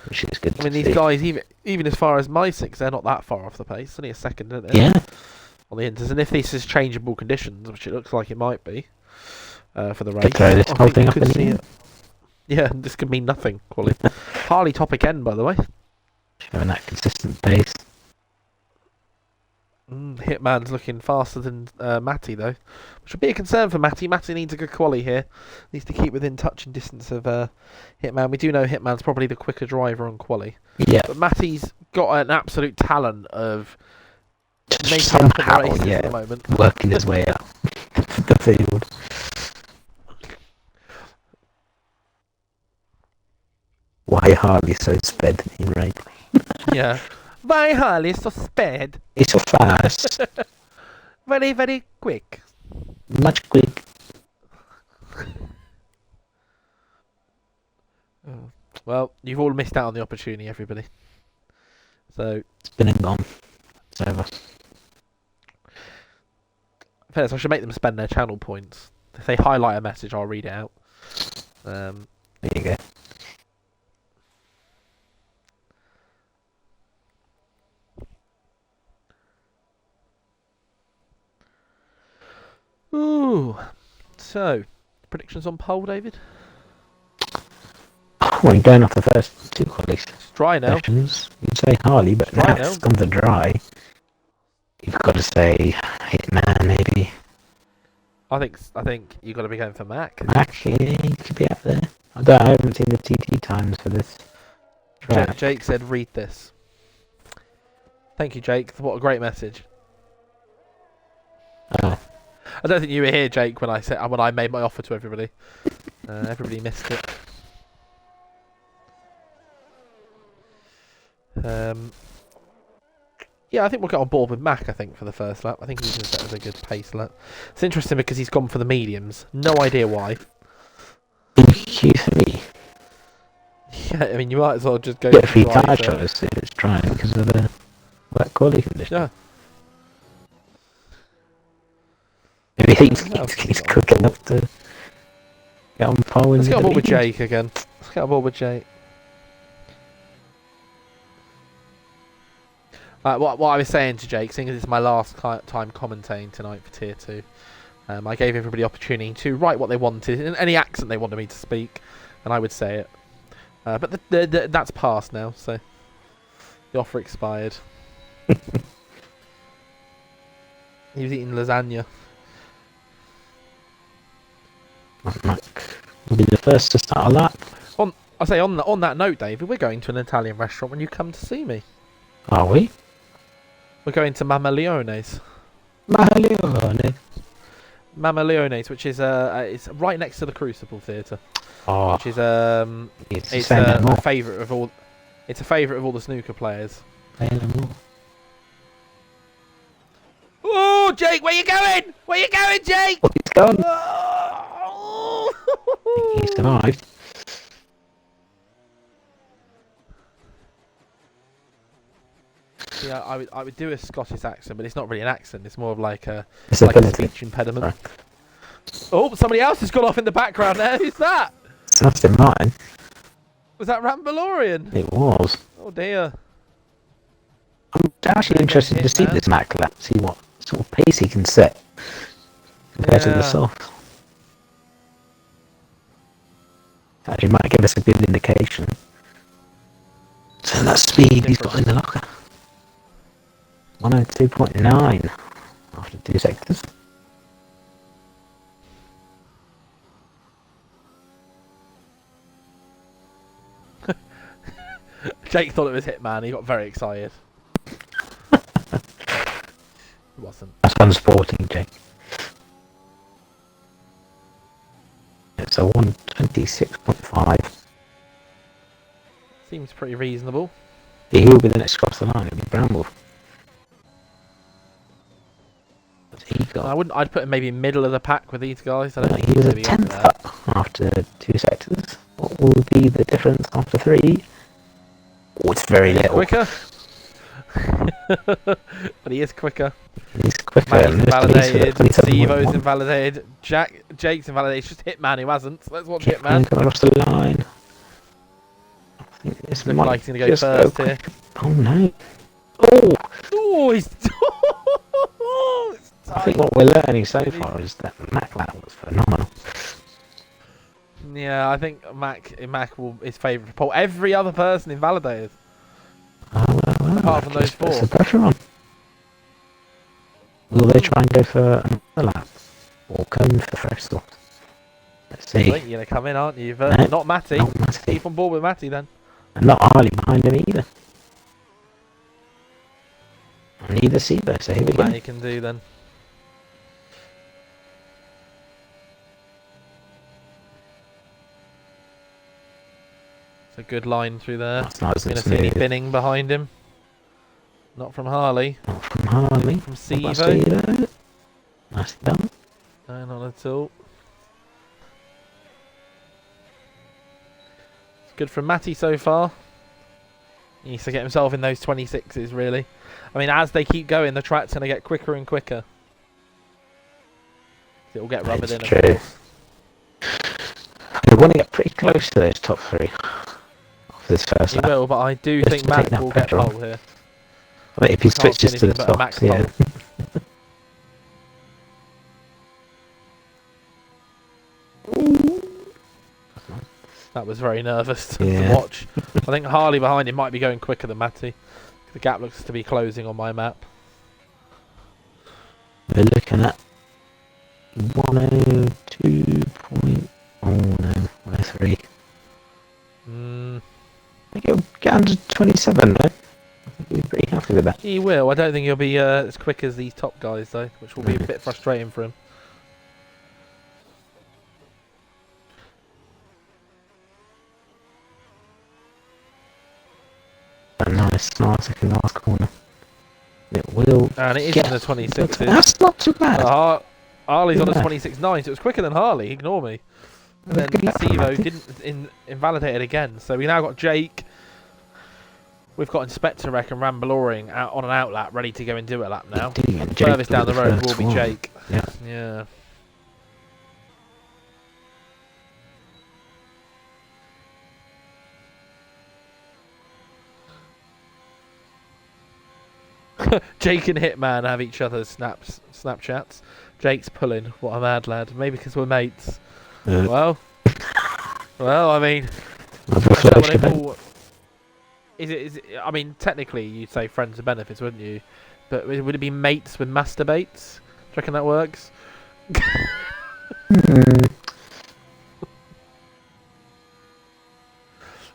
which is good I mean, to these see. guys, even as far as my six, they're not that far off the pace. Only a second, isn't it? Yeah, On the inters, and if this is changeable conditions, which it looks like it might be, for the race, could throw this I whole think thing we up could in the see air. it. Yeah, this could mean nothing. Quality. Harley top again, by the way. Showing that consistent pace. Hitman's looking faster than Matty though, which would be a concern for Matty. Matty needs a good quali here. Needs to keep within touch and distance of Hitman. We do know Hitman's probably the quicker driver on quali, Yeah, but Matty's got an absolute talent of just making up in the somehow, races yeah, at the moment. working his way up the field. Why Harley so sped in rain? Yeah. Why Harley is so sped? It's so fast, Very, very quick. much quick. Well, you've all missed out on the opportunity, everybody. So, It's been and gone. It's over. fairness, I should make them spend their channel points. If they highlight a message, I'll read it out. There you go. Ooh. So, predictions on pole, David? Well, you're going off the first two qualies. It's dry now. Sessions. You'd say Harley, but Dry now now. it's gone to dry. You've got to say Hitman, maybe. I think you've got to be going for Mac. Actually, he could be up there. I haven't seen the TT times for this track. Jake said, read this. Thank you, Jake. What a great message. Oh, I don't think you were here, Jake, when I made my offer to everybody. Everybody missed it. Yeah, I think we'll get on board with Mac, I think, for the first lap. I think he's going to set us a good pace lap. It's interesting because he's gone for the mediums. No idea why. Q3. Yeah, I mean, you might as well just go Get a for free dry tyre first. choice if it's dry because of the wet quality condition. Yeah. If he thinks What else have we he's got? quick enough to get on pole in Let's the get on board with mediums. Jake again. Let's get on board with Jake. What I was saying to Jake, seeing as it's my last time commentating tonight for Tier 2, I gave everybody the opportunity to write what they wanted in any accent they wanted me to speak, and I would say it. But that's past now, so the offer expired. He was eating lasagna. Mac will be the first to start a lap. I say on that note, David, we're going to an Italian restaurant when you come to see me. Are we? We're going to Mamma Leone's. Maglione. Mamma Leone's, which is it's right next to the Crucible Theatre, Oh, which is it's a favourite of all. It's a favourite of all the snooker players. Oh, Jake, where you going? Where you going, Jake? Oh, he's gone. Oh. He survived. Yeah, I would do a Scottish accent, but it's not really an accent. It's more of like a It's like a ability. speech impediment. Right. Oh, somebody else has gone off in the background there. Who's that? It's not in mine. Was that Rambalorian? It was. Oh dear. I'm actually interested to see man. this Mac lap, see what sort of pace he can set compared to the Yeah. soft. Actually might give us a good indication. So that speed he's got in the locker. 102.9 after 2 sectors. Jake thought it was Hitman. He got very excited. It wasn't. That's unsporting, Jake. It's a 126.5. Seems pretty reasonable. He will be the next across the line. It'll be Bramble. What's he got? I'd put him maybe middle of the pack with these guys. I don't think He was he's a gonna be up 10th there. up after 2 sectors. What will be the difference after 3? Oh, it's very little. Quicker. But he is quicker. He's quicker. Matty's and this police invalidated. for the 27.1. Stevo's invalidated. Jake's invalidated. It's just Hitman who hasn't. So let's watch Hitman Hitman. coming across the line. I think this Looking might like he's gonna go just first here. Oh no. Oh! Oh, he's. It's I think tight. what we're learning so far is that Maclap was phenomenal. Yeah, I think Mac will is favourite for pole. Every other person invalidated. Well, Apart from those just puts 4. the pressure on. Will they try and go for another lap? Or come for fresh swaps? Let's I see. think you're gonna come in, aren't you? No, Not Matty. Not Matty. Keep on board with Matty then. And not Harley behind him either. And neither Sebo, so here we go. Matty can do then. It's a good line through there. That's nice Gonna and see any smooth. binning behind him. Not from Harley. Not from Harley. From What about Sevo. Sevo? Nicely done. No, not at all. It's good from Matty so far. He needs to get himself in those 26s, really. I mean, as they keep going, the track's going to get quicker and quicker. It will get rubbered in, It's of true. course. We want to get pretty close to those top 3 after this first He lap. will, but I do Just think to take Mac that will get pressure off. pole here. I mean, if he I can't see switches to the anything but a Mac softs, yeah. pole. That was very nervous to Yeah. watch. I think Harley behind him might be going quicker than Matty. The gap looks to be closing on my map. We're looking at 102 point... Oh no, 103. Mm, I think it'll get under 27 though. I think we'll be pretty happy with that. he will. I don't think he'll be as quick as these top guys, though, which will be a bit frustrating for him. A nice nice second last corner. It will. And it is get, in the 26s. That's not too bad. Harley's on the Yeah. 26.9, so it was quicker than Harley. Ignore me. And then Good lap for Sivo Matty. didn't invalidate it again. So we now got Jake. We've got Inspector Wreck and Rambaloring out on an outlap, ready to go and do a lap now. Indeed, and Jake Furthest down the was road first will be one. Jake. Yeah. Yeah. Jake and Hitman have each other's Snapchats. Jake's pulling. What a mad lad. Maybe because we're mates. Well, I mean, I don't know what they call. Is it? I mean, technically, you'd say friends with benefits, wouldn't you? But would it be mates with masturbates? Do you reckon that works?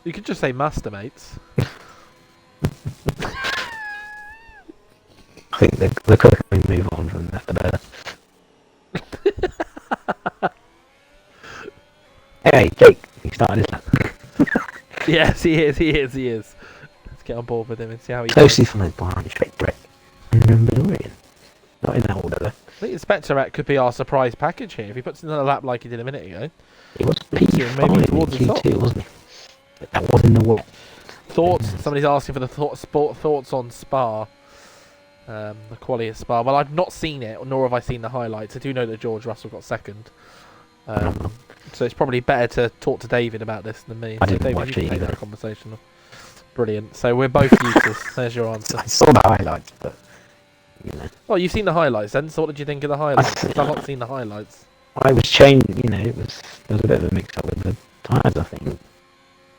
You could just say masturbates. I think the quicker we move on from that, the better. Hey, Jake, he started his lap. Yes, he is. Let's get on board with him and see how he Closely goes. followed by Inspector Wreck and Rambaloring. Not in that order, though. I think Inspector Rat could be our surprise package here. If he puts in another lap like he did a minute ago. He was Maybe P5 in towards the top. Q2, wasn't he? But that was in the wall. Thoughts? Somebody's asking for the thoughts on Spa. The quality of Spa. Well, I've not seen it, nor have I seen the highlights. I do know that George Russell got second. So it's probably better to talk to David about this than me. I So didn't David, watch you can it take either. that conversation. Brilliant. So we're both useless. There's your answer. I saw the highlights, but you know, Well, you've seen the highlights then. So what did you think of the highlights? 'Cause I've not seen the highlights. I was changing. You know, there was a bit of a mix up with the tyres. I think it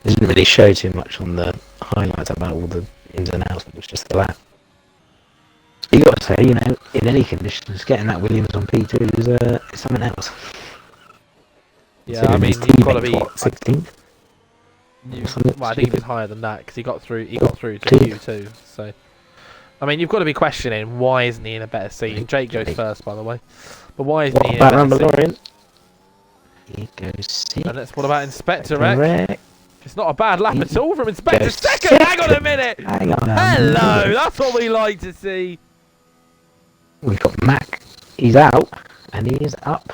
didn't really show too much on the highlights about all the ins and outs. It was just the lap. You got to say, you know, in any conditions, getting that Williams on P2 is something else. Yeah, I mean, you've got to be. 16th. Well, I think he was higher than that because he got through. He got through to Q2. So, I mean, you've got to be questioning why isn't he in a better seat? And Jake goes first, by the way. But why isn't What he in a about better seat? Rambaloring? He goes 6. And that's what about Inspector Wreck? Correct. It's not a bad lap at all from Inspector. Goes Second. Hang on a minute. Hang on. Hello. That's what we like to see. We've got Mac. He's out, and he is up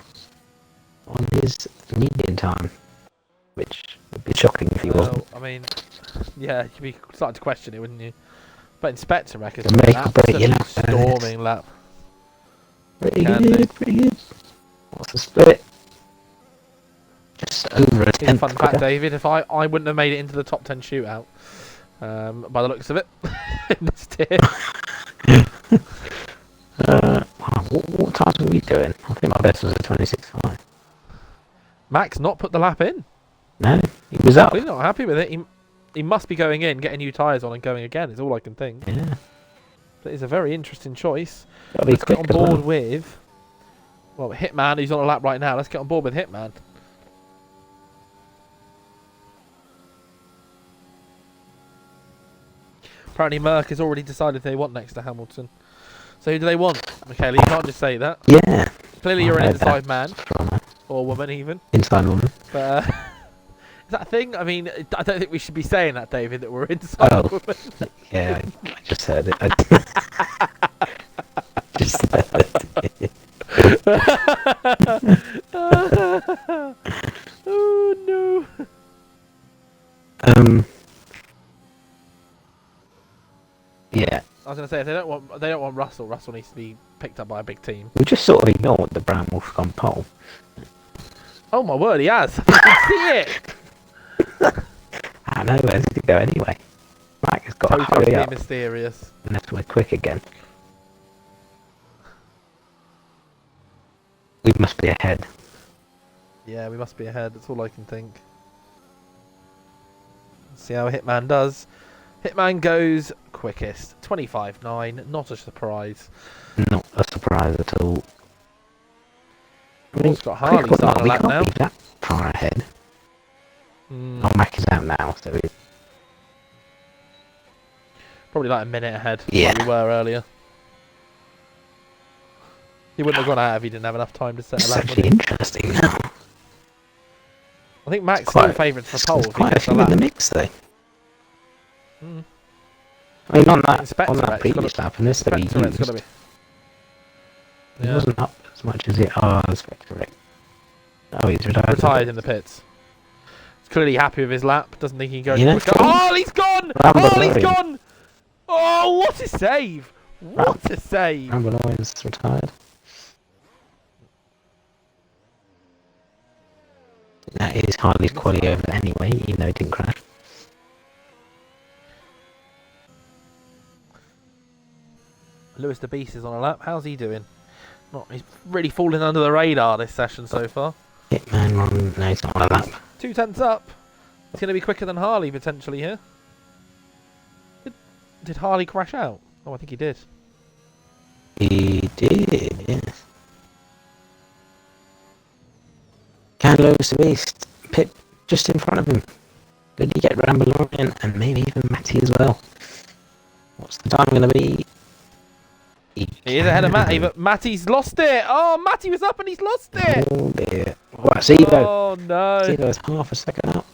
on his median time, which would be shocking if he wasn't. Well, I mean, yeah, you'd be starting to question it, wouldn't you? But Inspector Wreck is To an make or break your absolute lap, storming lap. Pretty Can good, do. pretty good. What's the split? Just over a Here's a tenth fun fact, quicker. David. If I wouldn't have made it into the top 10 shootout, by the looks of it, in this tier. Wow, what times were we doing? I think my best was a 26.5. Max not put the lap in. No, he was up. He's not happy with it. He must be going in, getting new tyres on and going again, is all I can think. Yeah, But it's a very interesting choice. gotta be Let's get quick on as board well. with... Well, Hitman, who's on a lap right now. Let's get on board with Hitman. Apparently Merck has already decided they want next to Hamilton. So who do they want? Michaela, you can't just say that. Yeah, Clearly I you're an heard inside that. man. From a Or woman even. inside woman. But is that a thing? I mean, I don't think we should be saying that, David, that we're inside Oh. women. Yeah, I just heard it. Just Oh no. yeah, I was gonna say if they don't want Russell. Russell needs to be picked up by a big team. we just sort of ignored the Brown Wolf gone pole. Oh my word, he has! You can see it. I know where's it to go anyway. Mike has got to hurry Totally up mysterious. unless we're quick again. We must be ahead. Yeah, we must be ahead. That's all I can think. Let's see how Hitman does. Hitman goes quickest, 25.9. Not a surprise. Not a surprise at all. I mean, It's got Harley quick or not, starting a we lap can't now. be that far ahead. Mm, Oh, Mac is out now, so we probably like a minute ahead. Yeah. Like we were earlier. He wouldn't have gone out if he didn't have enough time to set a it's lap. actually would he? interesting now. I think Max Quite- still favourites for pole. There's If he quite a gets a few in lap. the mix though. Mm. I mean, on Inspector that X, previous lap, and this that he Inspector X used, gotta be. he Yeah. wasn't up as much as it. Oh, Inspector X. Oh, he's retired. Retired in the pits. He's clearly happy with his lap. Doesn't think he can go You any know, quicker. Oh, he's gone! Rambo Oh, he's Lorian. gone! Oh, what a save! What a save! Rambo Lorian's retired. That is Harley's quality over anyway, even though he didn't crash. Lewis the Beast is on a lap. How's he doing? He's really falling under the radar this session so far. Hitman on, no, he's not on a lap. 2/10 up. He's going to be quicker than Harley potentially here. Did Harley crash out? Oh, I think he did. He did, yes. Can Lewis the Beast pit just in front of him? Could he get Rambo Lorian and maybe even Matty as well? What's the time going to be? He is ahead of Matty, but Matty's lost it. Oh, Matty was up and he's lost it. Oh dear. What, Zevo? Oh no. Zevo's half a second up.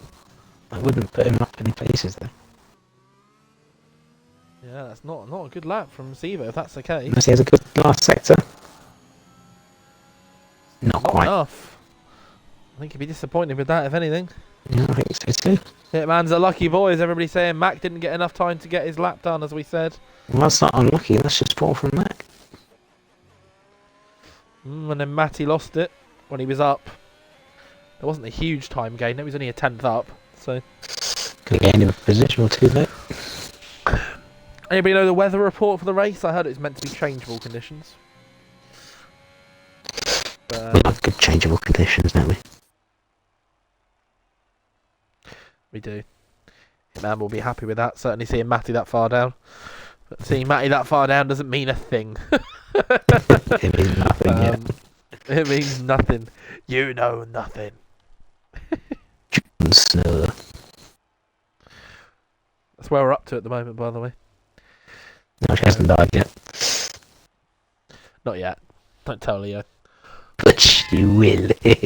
I wouldn't put him up any places though. Yeah, that's not a good lap from Sivo if that's the case. Unless he has a good last sector. Not Not quite. enough. I think he'd be disappointed with that if anything. Yeah, I think so too. Hitman's a lucky boy, as everybody's saying. Mac didn't get enough time to get his lap done, as we said. Well, that's not unlucky. That's just poor from Mac. And then Matty lost it when he was up. There wasn't a huge time gain. It was only a 10th up. So, Could have gained him a position or two though. anybody know the weather report for the race? I heard it was meant to be changeable conditions. We like good changeable conditions, don't we? We do. Man will be happy with that. Certainly seeing Matty that far down. But seeing Matty that far down doesn't mean a thing. It means nothing yet. It means nothing. You know nothing. So, That's where we're up to at the moment, by the way. no, she hasn't died yet. Not yet. Don't tell Leo. But she will. I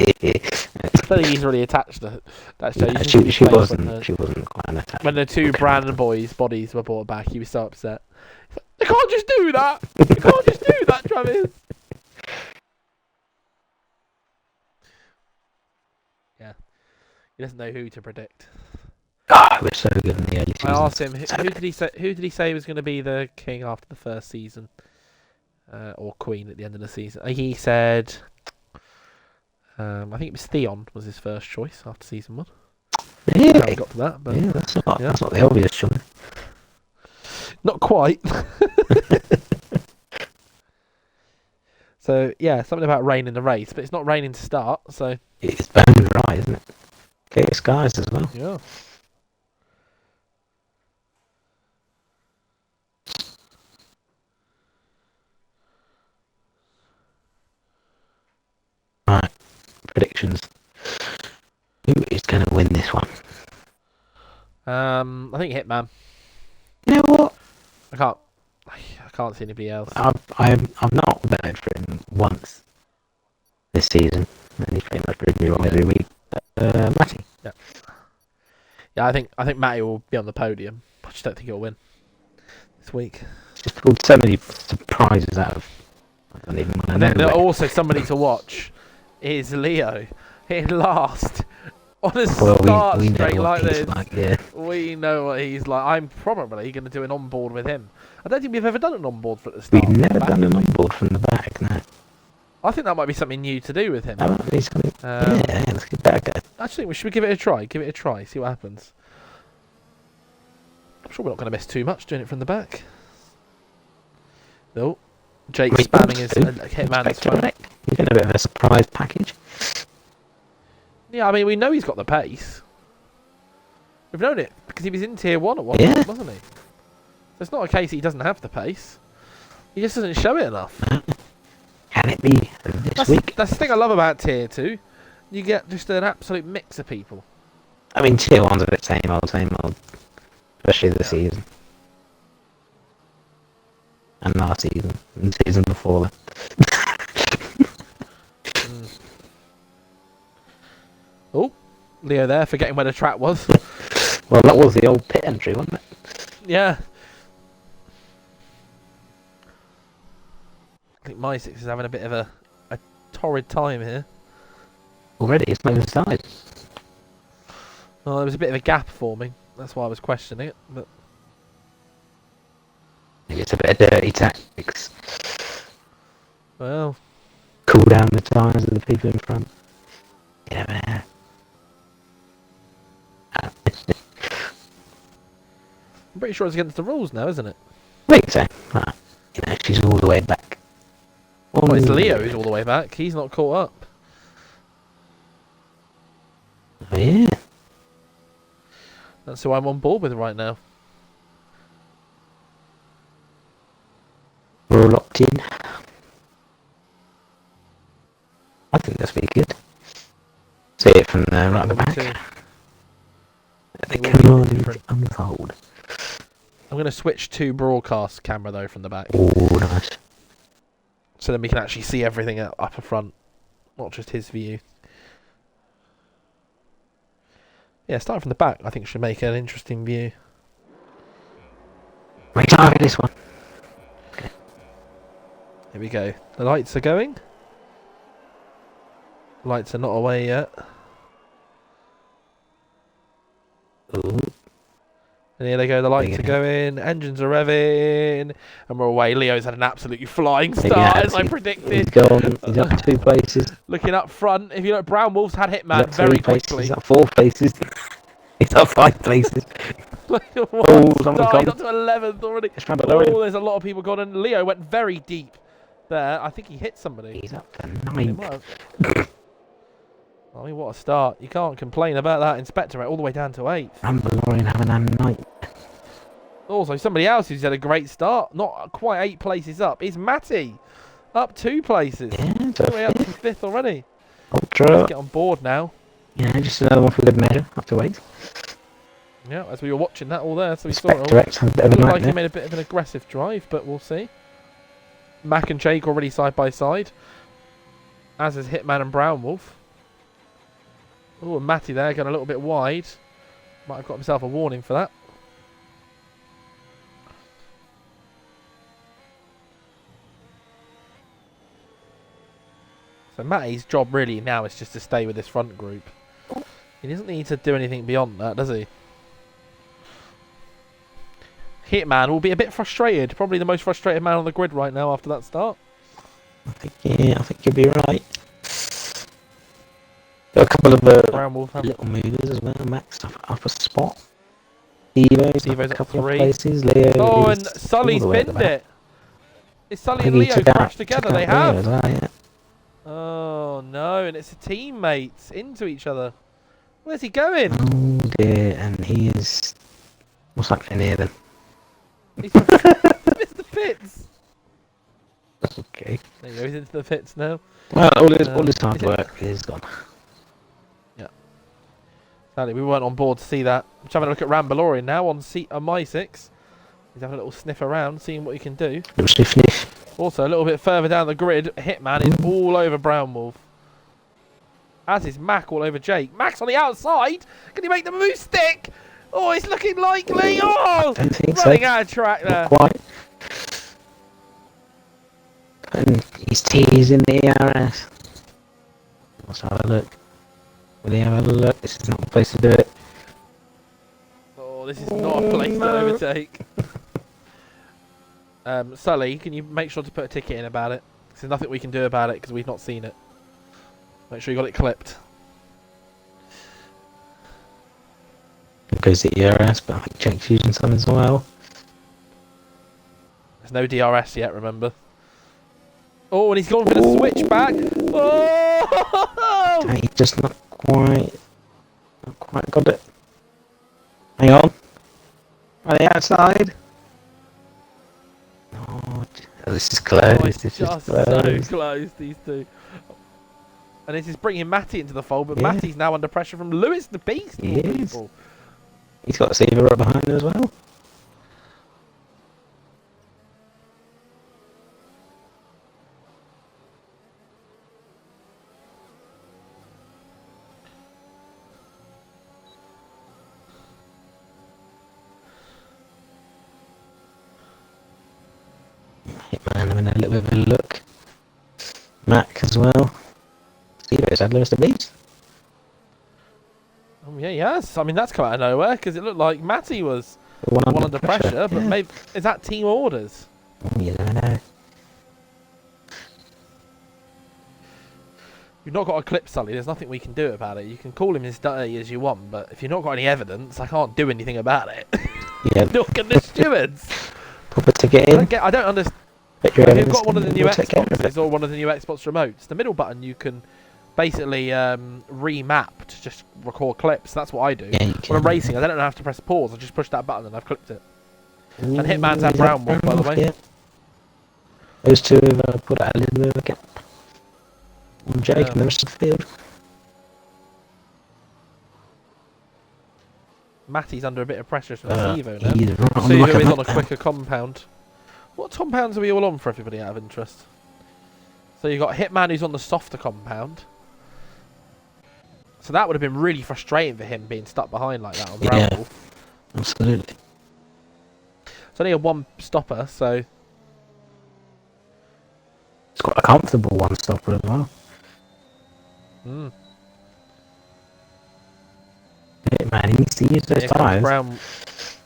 don't think he's really attached to that show. No, You she should wasn't. She wasn't quite an attack. When the two Brandon boys' bodies were brought back, he was so upset. They can't just do that! They can't just do that, Travis! Yeah. He doesn't know who to predict. Ah, we're so good in the early I seasons. asked him, who did he say was going to be the king after the first season? Or queen at the end of the season? He said... I think it was Theon was his first choice after season 1. Really? I got to that, but Yeah, that's not, yeah. that's not the obvious choice. not quite. So yeah, something about rain in the race, but it's not raining to start. So It's bound right, isn't it? Clear skies as well. yeah. Right, predictions. Who is going to win this one? I think Hitman. You know what? I can't see anybody else. I've not voted for him once this season, and he's pretty much proved me wrong every week. Matty. Yeah, I think Matty will be on the podium. I just don't think he'll win this week. He's just pulled so many surprises out of. I don't even want to And then know. also somebody to watch is Leo in last on a Well, start we know straight what like he's this. like, yeah. We know what he's like. I'm probably going to do an onboard with him. I don't think we've ever done an onboard for at the start. We've never done an onboard from the back, no. I think that might be something new to do with him. That might be something. Um, Yeah, let's get that go. I just think we should give it a try. Give it a try. See what happens. I'm sure we're not going to miss too much doing it from the back. No. Jake Wait, spamming his who? Hitman's Inspector phone. Rick. He's been a bit of a surprise package. Yeah, I mean, we know he's got the pace. We've known it because he was in tier 1 at one Yeah. point, wasn't he? So it's not a case that he doesn't have the pace. He just doesn't show it enough. Can it be this week? That's the thing I love about tier 2. You get just an absolute mix of people. I mean, tier 1's a bit same old. Especially this season. And last season. And the season before that. Oh, Leo there, forgetting where the track was. Well, that was the old pit entry, wasn't it? Yeah. think my six is having a bit of a torrid time here. Already, it's not even started. Well, there was a bit of a gap forming. That's why I was questioning it. But Maybe it's a bit of dirty tactics. well, Cool down the tyres of the people in front. You never know. I'm pretty sure it's against the rules now, isn't it? I think so. Right. You know, she's all the way back. Well, it's Leo who's all the way back. He's not caught up. Oh, yeah. That's who I'm on board with right now. We're all locked in. I think that's pretty good. See it from right at the back. Too. The It will be camera different. unfold. I'm going to switch to broadcast camera though from the back, Oh, nice. so then we can actually see everything up front, not just his view. Yeah, starting from the back, I think should make an interesting view. Wait, I'll get this one. Here we go. The lights are going. Lights are not away yet. Ooh. And here they go, the lights There are you go. going, engines are revving, and we're away. Leo's had an absolutely flying There you start, go. as I He's predicted. gone. He's up 2 places. Looking up front, if you look, Brown Wolf's had He's Hitman up 3 very places. quickly. He's up 4 places. He's up 5 places. What Oh, a someone's start, gone. he's up to 11th already. It's Rambalorian. Oh, there's a lot of people gone, and Leo went very deep there. I think he hit somebody. He's up to He 9. might have. I mean, what a start. You can't complain about that. Inspectorate all the way down to 8th. Rambalorian having a night. Also, somebody else who's had a great start, not quite 8 places up, is Matty. Up 2 places. Yeah, All the way up to 5th already. Ultra. Let's get on board now. Yeah, just another one for good measure. Up to 8. Yeah, as we were watching that all there, so we saw it all. Spectre X had a bit of a Looked night like he there. made a bit of an aggressive drive, but we'll see. Mac and Jake already side by side, as is Hitman and Brown Wolf. Oh, and Matty there going a little bit wide. Might have got himself a warning for that. So Matty's job really now is just to stay with this front group. He doesn't need to do anything beyond that, does he? Hitman will be a bit frustrated. Probably the most frustrated man on the grid right now after that start. I think you'll be right. Got a couple of Brown Wolf have little movers as well. Max up a spot. Evo's up Evo's a up couple 3. of places. Leo Oh, is and Sully's all the way at the binned back. it. Is Sully I and think he Leo took out- crashed together? took They out Leo have. as well, yeah. Oh no, and it's a teammates into each other. Where's he going? Oh dear, and he is. What's happening here then? He's missed the pits. Okay. There you go, he's into the pits now. Well, all his hard is it- work is gone. Sadly, we weren't on board to see that. Just having a look at Rambalorian now on my 6. He's having a little sniff around, seeing what he can do. Little sniff. Also, a little bit further down the grid, Hitman is all over Brown Wolf. As is Mac all over Jake. Mac's on the outside. Can he make the move stick? Oh, it's looking likely. Oh, Don't think so. running out of track there. Not quite. And his T's in the ERS. Let's have a look. Will he have a look? This is not the place to do it. Oh, this is not a place to overtake. Sully, can you make sure to put a ticket in about it? There's nothing we can do about it because we've not seen it. Make sure you got it clipped. It goes to ERS, but I think Jake's using some as well. There's no DRS yet, remember? Oh, and he's gone for the switchback. Oh! He's just not quite got it. Hang on. On the outside. Oh, this is close. Oh, it's this just is close. so close, these two. And this is bringing Matty into the fold, but Yeah. Matty's now under pressure from Lewis the Beast. He of all is. people. He's got Seaver right behind him as well. Hitman having a little bit of a look. Mac as well. Stevo's had F1ABEEZ. Oh, yeah, yes. I mean, that's come out of nowhere because it looked like Matty was One one under pressure. But yeah. maybe is that team orders? You never know. You've not got a clip, Sully. There's nothing we can do about it. You can call him as dirty as you want, but if you've not got any evidence, I can't do anything about it. Yeah. Look at the stewards. Pop a ticket in. I don't understand. Put your If you've evidence got one of the in, new we'll take care of it. Xboxes or one of the new Xbox remotes, the middle button you can basically remap to just record clips. That's what I do. Yeah, you When can. I'm racing, I don't have to press pause. I just push that button and I've clipped it. Ooh, And Hitman's had is that brown one, by the way. Yeah. Those two have put out a little bit of a gap on Jake and the rest of the field. Matty's under a bit of pressure from Sevo now. He's right on the Sevo back of is that on a now. quicker compound. What compounds are we all on for everybody out of interest? So you've got Hitman who's on the softer compound. So that would have been really frustrating for him being stuck behind like that on Brown Yeah. Wolf. Absolutely. It's only a one stopper, so It's got a comfortable one stopper as well. Hey, man, he needs to use those here comes tyres.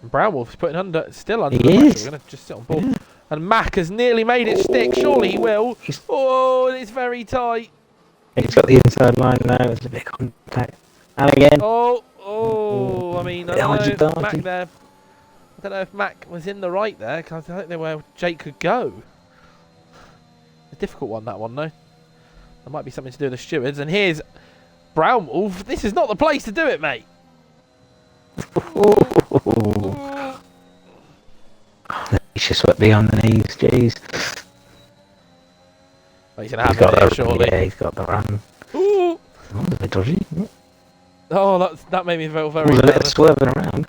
Brown Wolf's putting still under He the pressure. is. We're going to just sit on board. Yeah. And Mac has nearly made it stick. Surely he will. He's- Oh, and it's very tight. He's got the inside line now. There's a bit of contact. And again. Oh, I mean, I don't know if Dodgy. Mac there. I don't know if Mac was in the right there because I don't know where Jake could go. A difficult one, that one, though. There might be something to do with the stewards. And here's Brown Wolf. This is not the place to do it, mate. He should swept beyond the knees. Jeez. Well, he's going to He's have it got here, the, surely. yeah, he's got the run. Ooh. Oh, that's a bit dodgy. Oh, that made me feel very There's a bit of nervous. swerving around.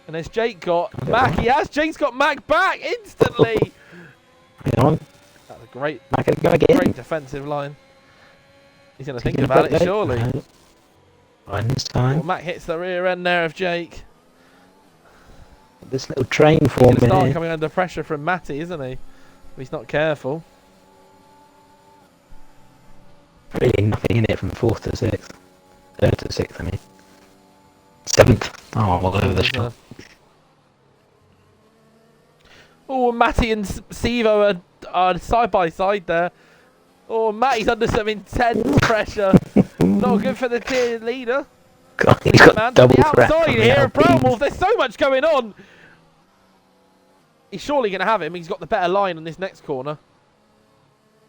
And there's Jake got Okay, Mac. right. He has. Jake's got Mac back instantly. Hang on. That's a great, I can go again. great defensive line. He's going to think Taking about back it, there. surely. No. Fine this Well, time. Mac hits the rear end there of Jake. This little train He's forming going to start here. coming under pressure from Matty, isn't he? If he's not careful. Really nothing in it from 4th to 6th. 3rd to 6th, I mean. 7th. Oh, I'm all over the shop. Oh, Matty and Sevo are side by side there. Oh, Matty's under some intense pressure. Not good for the tier leader. God, he's Man, got to double the threat. outside from the here, Brown Alpines. Wolf. There's so much going on. He's surely going to have him. He's got the better line on this next corner.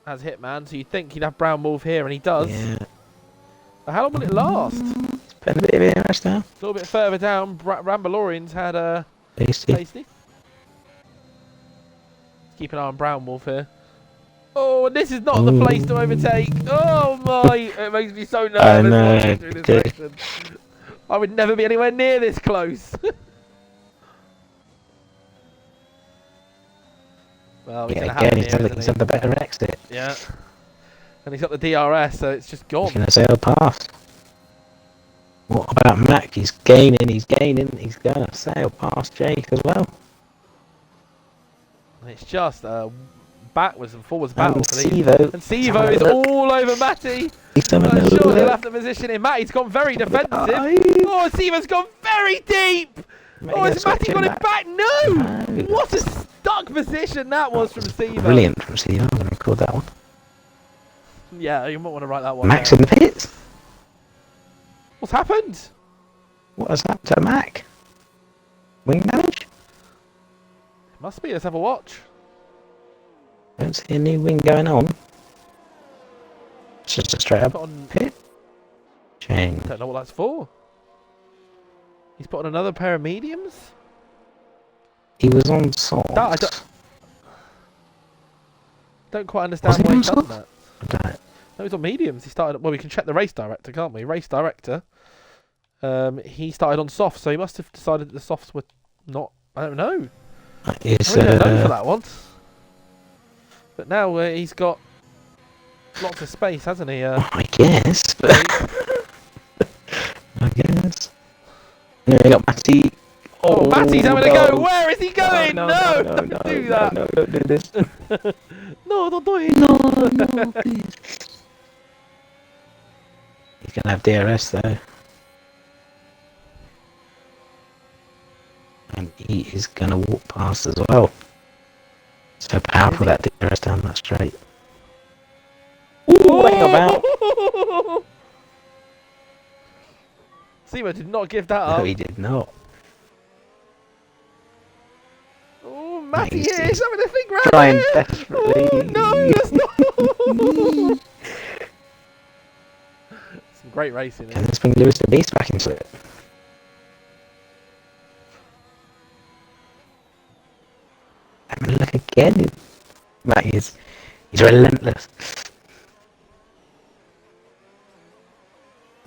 As Hitman, so you'd think he'd have Brown Wolf here, and he does. Yeah. But how long will it last? A Putting a bit of interest now. little bit further down, Rambalorian's had a Tasty. tasty. Keep an eye on Brown Wolf here. Oh, and this is not the place to overtake. Oh my! It makes me so nervous I know, watching through this it section. I would never be anywhere near this close. Well, he's Yeah, gonna have it again, here, he's isn't had the better exit. he? Yeah. And he's got the DRS, so it's just gone. He's going to sail past. What about Mac? He's gaining. He's going to sail past Jake as well. And it's just backwards and forwards And battle for these. Sevo. And Sevo is all over Matty. He's having a I'm sure he'll look. have to position him. Matty's gone very defensive. Dive. Oh, Sevo's gone very deep. Oh, has Matty got it back? No! No. What a stuck position that was from Sevo. Brilliant from Sevo. I'm going to record that one. Yeah, you might want to write that one Mac's down. in the pits. What's happened? What has happened to Mac? Wing damage? Must be. Let's have a watch. Don't see a new wing going on. It's just a straight up Put on. pit. Change. Don't know what that's for. He's put on another pair of mediums. He was on salt. No, I don't quite understand Was he why on he's done soft? that. I don't- No, he's on mediums. He started. Well, we can check the race director, can't we? Race director. He started on soft, so he must have decided that the softs were not. I don't know. It's, I really don't know for that one. But now he's got lots of space, hasn't he? I guess, but I guess. Anyway, we got Matty Oh, Matty's having a no. go. Where is he going? No, Don't do that. No, don't do this. No, don't do it. No, please. He's gonna have DRS though. And he is gonna walk past as well. So powerful that DRS down that straight. Ooh, hang about. Seymour did not give that up. No, he did not. Oh, Matty He's here is having a think round trying here. desperately. Oh, no, that's not. Some great racing. Can this bring Lewis the Beast back into it? I mean, look again. He's relentless.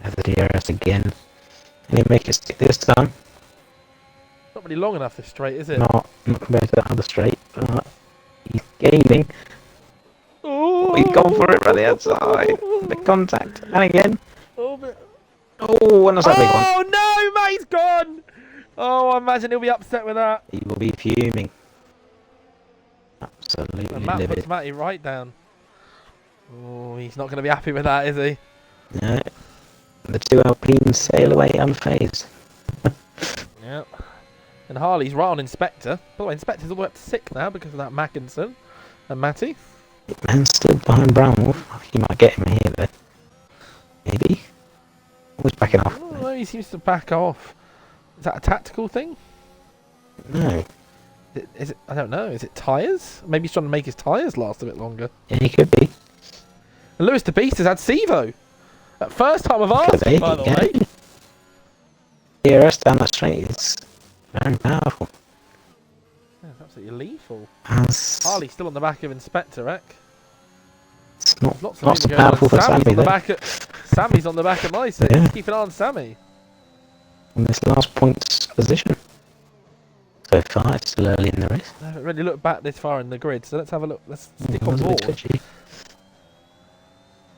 Have the DRS again. Can he make it stick this time? Not really long enough this straight, is it? Not compared to that other straight, but he's gaining. Oh, He's gone for it from the outside. The contact. And again. Oh, but... Oh, and that's that big one. Oh no, Matty's gone! Oh, I imagine he'll be upset with that. He will be fuming. Absolutely And Matt livid. puts Matty right down. Oh, he's not going to be happy with that, is he? No. The two Alpines sail away unfazed. Yep. And Harley's right on Inspector. By the way, Inspector's all the way up to 6 now because of that Mackinson and Matty. Man's still behind Brownwolf. I think he might get him here though. Maybe. Always backing off. Oh, he seems to back off. Is that a tactical thing? No. Is it? I don't know. Is it tyres? Maybe he's trying to make his tyres last a bit longer. Yeah, he could be. And Lewis the Beast has had Sevo. That first time of ours, Could be, by the yeah. way. DRS down that straight is very powerful. Yeah, it's absolutely lethal. As Harley's still on the back of Inspector Eck. it's not, Lots not of so movement going on. powerful for Sammy's Sammy on the though. back Sammy's on the back of my seat. Yeah. Keep an eye on Sammy. In this last points position. So far, it's still early in the race. I haven't really looked back this far in the grid, so let's have a look. Let's stick It on was a bit board. twitchy.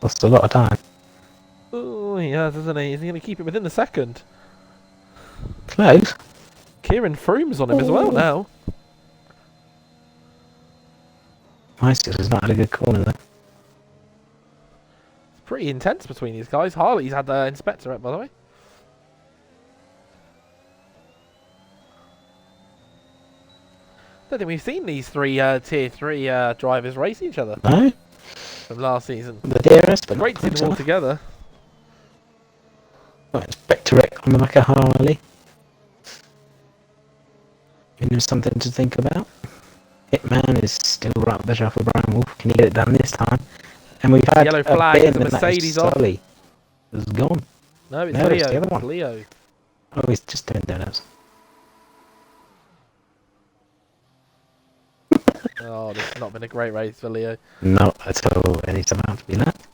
Lost a lot of time. Oh, he has, hasn't he? Is he going to keep it within the second? Close. Kieran Froome's on him as well Ooh. now. Isis has not had a good corner though. It's pretty intense between these guys. Harley's had the Inspector Eck, by the way. Don't think we've seen these three tier 3 drivers race each other No? from last season. The DRS, but Great to see them all together. Inspector Eck on the back of Harley. You know, something to think about. Hitman is still right up the shelf of Brownwolf. Can he get it done this time? And we've had Yellow a flag bin as the and that is Mercedes off. Sully has gone. No, it's No, it's Leo. the other It's one. Leo. Oh, he's just doing donuts. Oh, this has not been a great race for Leo. Not at all. And he's about to be left.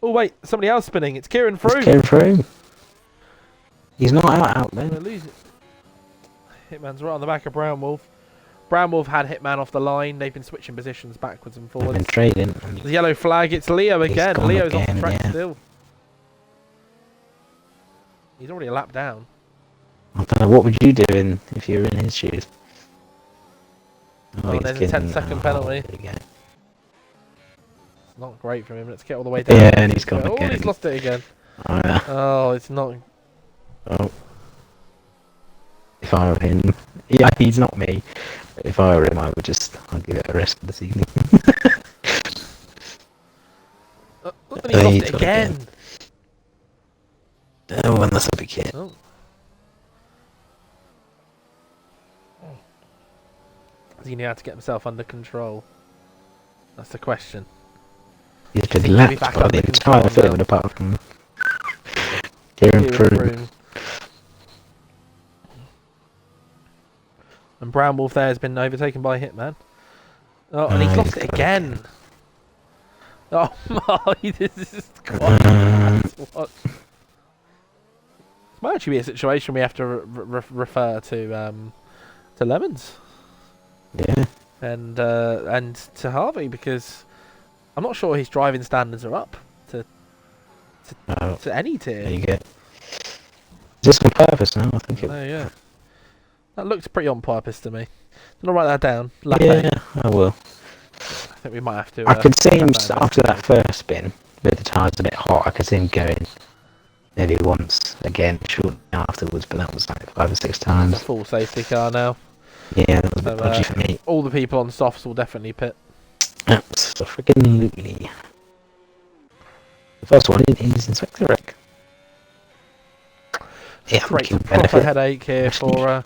Oh wait, somebody else spinning. It's Kieran It's Froome. Kieran Froome. He's not out We're there. losing. Hitman's right on the back of Brownwolf. Brownwolf had Hitman off the line. They've been switching positions backwards and They've been forwards. trading. The yellow flag. It's Leo He's again. gone Leo's off again, the track yeah. still. He's already a lap down. I don't know, what would you do if you were in his shoes? Oh, he's there's a getting- 10-second penalty. there you go. It's not great from him. Let's get all the way down. Yeah, and he's gone Oh, again. he's lost it again. Oh, yeah. Oh, it's not. Oh. If I were him, yeah, he's not me. But if I were him, I'd give it a rest for this evening. And he's lost he's it got it again. Oh, and that's a big hit. Oh. Is he going to have to get himself under control? That's the question. He's Seems been to be lapped back by under the entire control now. field apart from Kieran Froome. Froome. And Brownwolf there has been overtaken by Hitman. Oh, and he's Oh, lost he's it got it again. Oh my, this is quite bad to watch. This might actually be a situation we have to refer to Lemons Yeah. and to Harvey, because I'm not sure his driving standards are up Oh, to any there tier. you go. this on purpose now? I think it. No, yeah. That looks pretty on purpose to me. I'll write that down. Lap Yeah, I will. I think we might have to. I could see him have after that first spin, with the tyres a bit hot. I could see him going maybe once again, shortly afterwards, but that was like 5 or 6 It's a times. full safety car now. Yeah, that was a bit So, dodgy for me. All the people on softs will definitely pit. Absolutely. The first one is Inspector Rick. Yeah, I think Great he'll proper benefit. headache here for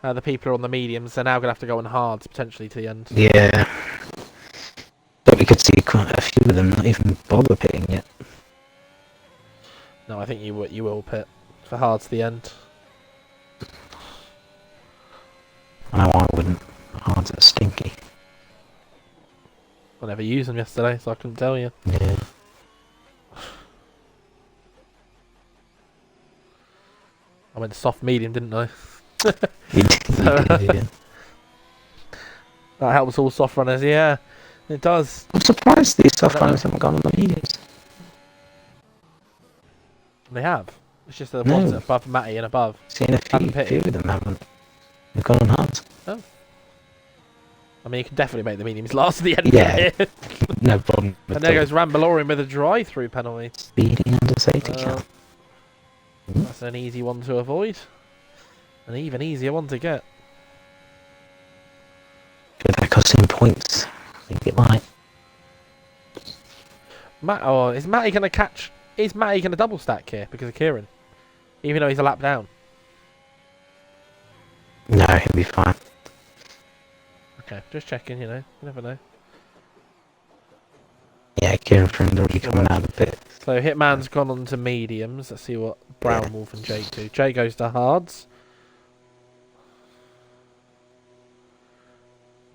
the people who are on the mediums. They're now going to have to go on hards potentially to the end. Yeah. But we could see quite a few of them not even bother pitting yet. No, I think you will pit for hards to the end. I know I wouldn't. Hards are stinky. I never used them yesterday, so I couldn't tell you. Yeah. I went soft medium, didn't I? You did, yeah. That helps all soft runners, yeah. It does. I'm surprised these soft I don't runners haven't gone on the mediums. They have. It's just the No. ones that are above Matty and above. Seen a Haven't few pitted. of them haven't. They've gone on hards. I mean, you can definitely make the mediums last at the end Yeah. of it. No problem. And there goes Rambalorian with a drive-through penalty. Speeding under safety Well, car. That's an easy one to avoid. An even easier one to get. Could that cost him points? I think it might. Is Matty going to catch... Is Matty going to double stack here because of Kieran? Even though he's a lap down. No, he'll be fine. Okay, just checking, you know. You never know. Yeah, Kieran Friend's already coming out of the pit. So Hitman's gone on to mediums. Let's see what Brown Wolf and Jake do. Jake goes to hards.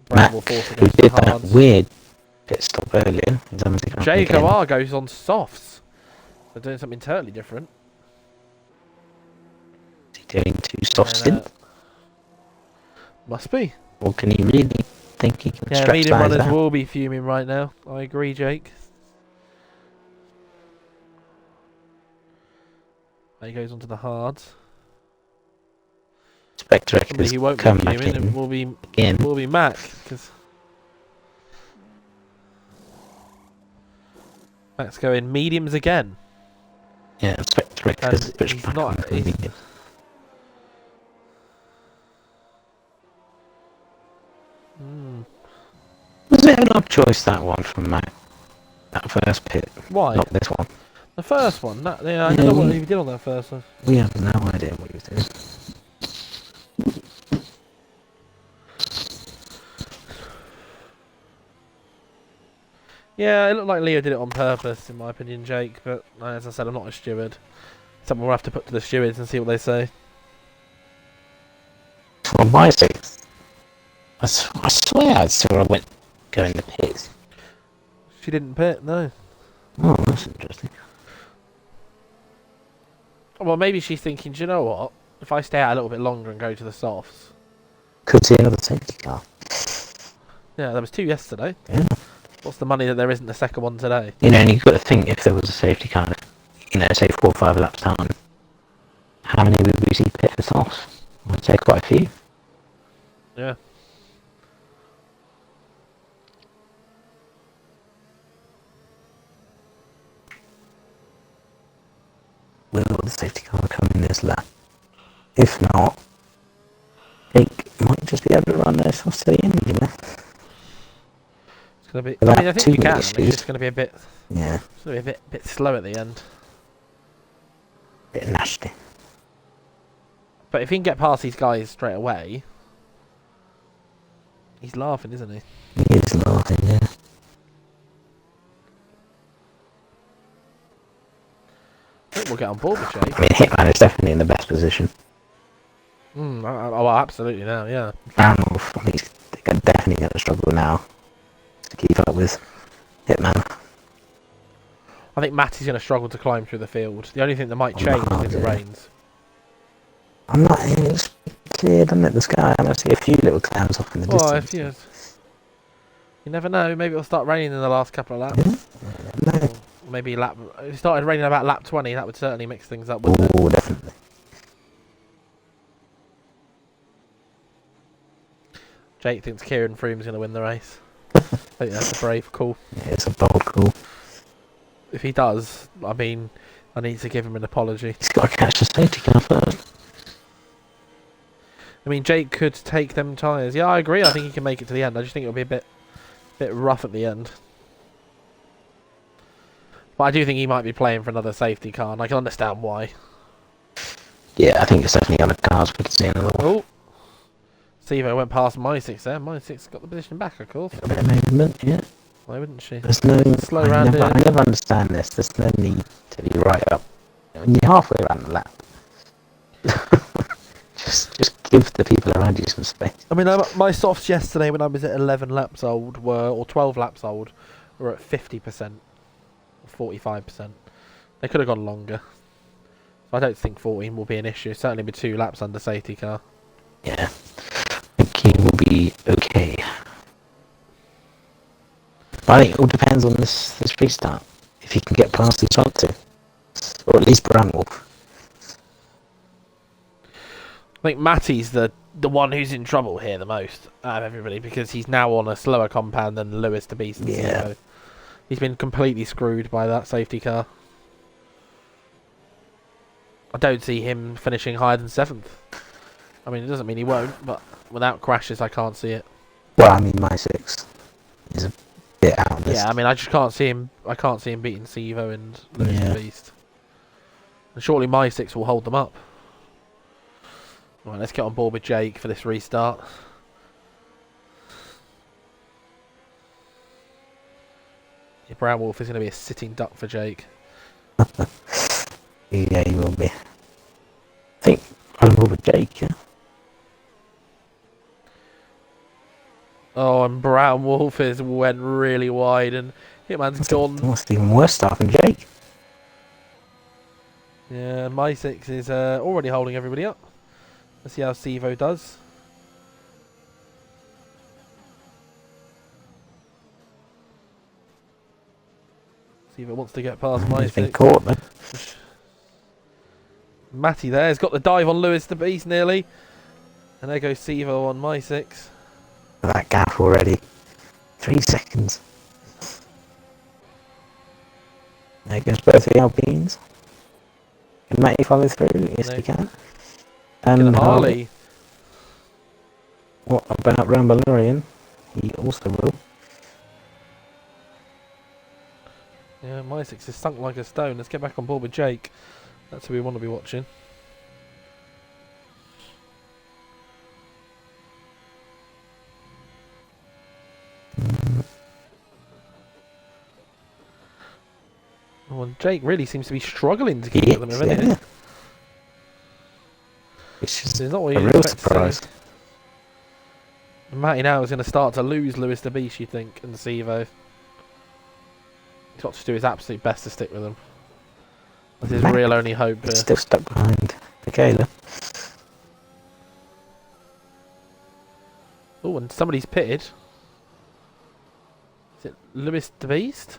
Brown Mac, Wolf also who goes to did that hards. weird pit stop earlier, is having to come Jake again. OR goes on softs. They're doing something totally different. Is he doing 2 soft And, stint? Must be. Or can he really think he can Yeah, stretch medium guys runners out? will be fuming right now. I agree, Jake. He goes on to the hards. Spectre Somebody has who won't be come back fuming in will be again. Mac, because Mac's going mediums again. Yeah, Spectre And has pushed he's back not- on the he's- medium. Was it an odd choice, that one, from Mac? That first pit, Why? not this one. The first one. I don't know what he did on that first one. We have no idea what he was doing. Yeah, it looked like Leo did it on purpose, in my opinion, Jake. But as I said, I'm not a steward. Something we'll have to put to the stewards and see what they say. From my sake, I swear I saw her went go in the pits. She didn't pit, no. Oh, that's interesting. Well, maybe she's thinking, do you know what? If I stay out a little bit longer and go to the softs. Could see another safety car. Yeah, there was 2 yesterday. Yeah. What's the money that there isn't a second one today? You know, and you've got to think, if there was a safety car, you know, say 4 or 5 laps down, how many would we see pit for softs? I'd say quite a few. Yeah. Will the safety car come in this lap? If not, Jake might just be able to run those softs to the end, you know? It's gonna be. Without I mean, I think too you many can. It's issues. just gonna be a bit. Yeah, It's gonna be a bit slow at the end. bit nasty. But if he can get past these guys straight away, he's laughing, isn't he? He is laughing, yeah. I think we'll get on board with Jake. I mean, Hitman is definitely in the best position. Oh, absolutely now, yeah. Brownwolf, I think they're definitely going to struggle now to keep up with Hitman. I think Matty's going to struggle to climb through the field. The only thing that might On change the is if it hard, yeah. rains. I'm not. It's clear, doesn't it? The sky. I see a few little clouds off in the Well, distance. you never know. Maybe it'll start raining in the last couple of laps. Yeah? No. Maybe it started raining about lap 20. That would certainly mix things up, wouldn't it? Oh, definitely. Jake thinks Kieran Froome's going to win the race. I think that's a brave call. Yeah, it's a bold call. If he does, I mean, I need to give him an apology. He's got to catch the safety car first. I mean, Jake could take them tyres. Yeah, I agree. I think he can make it to the end. I just think it'll be a bit rough at the end. But I do think he might be playing for another safety car, and I can understand why. Yeah, I think it's definitely on the cards. We can see another one. Oh, Sivo went past My6 there. My6 got the position back, of course. A bit of movement, yeah. Why wouldn't she? There's no... Slow round I never understand this. There's no need to be right up. When you're halfway around the lap, just give the people around you some space. I mean, my softs yesterday when I was at 11 laps old or 12 laps old, were at 50%, or 45%. They could have gone longer. I don't think 14 will be an issue. Certainly with 2 laps under safety car. Yeah, I think he will be okay. But I think it all depends on this restart. If he can get past the top 2, or at least Brown Wolf. I think Matty's the one who's in trouble here the most out of everybody, because he's now on a slower compound than Lewis the Beast. Yeah. So he's been completely screwed by that safety car. I don't see him finishing higher than 7th. I mean, it doesn't mean he won't, but without crashes, I can't see it. Well, I mean, My6 is a bit out of this. Yeah, I mean, I just can't see him. I can't see him beating Sivo and Lewis the Beast. And surely My6 will hold them up. Right, let's get on board with Jake for this restart. Yeah, Brown Wolf is going to be a sitting duck for Jake. Yeah, he will be. I think I'm over Jake, yeah. Oh, and Brown Wolf went really wide, and Hitman's gone. Almost even worse start than Jake. Yeah, My6 is already holding everybody up. Let's see how Sivo does. Sivo wants to get past He's been My6. caught though. Matty there has got the dive on Lewis the Beast nearly. And there goes Sivo on My6. That gap already. 3 seconds. There goes both the Alpines. Can Matty follow through? Yes, he can. And Harley. What about Rambalorian? He also will. Yeah, My6 is sunk like a stone. Let's get back on board with Jake. That's who we want to be watching. Oh, and Jake really seems to be struggling to keep up with them, isn't he? Which is It's not what a you real expect to surprise. see. Matty now is going to start to lose Lewis the Beast, you think, and Sivo. He's got to do his absolute best to stick with them. That's his real only hope here. Still stuck behind Michaela. Oh, and somebody's pitted. Is it Lewis the Beast?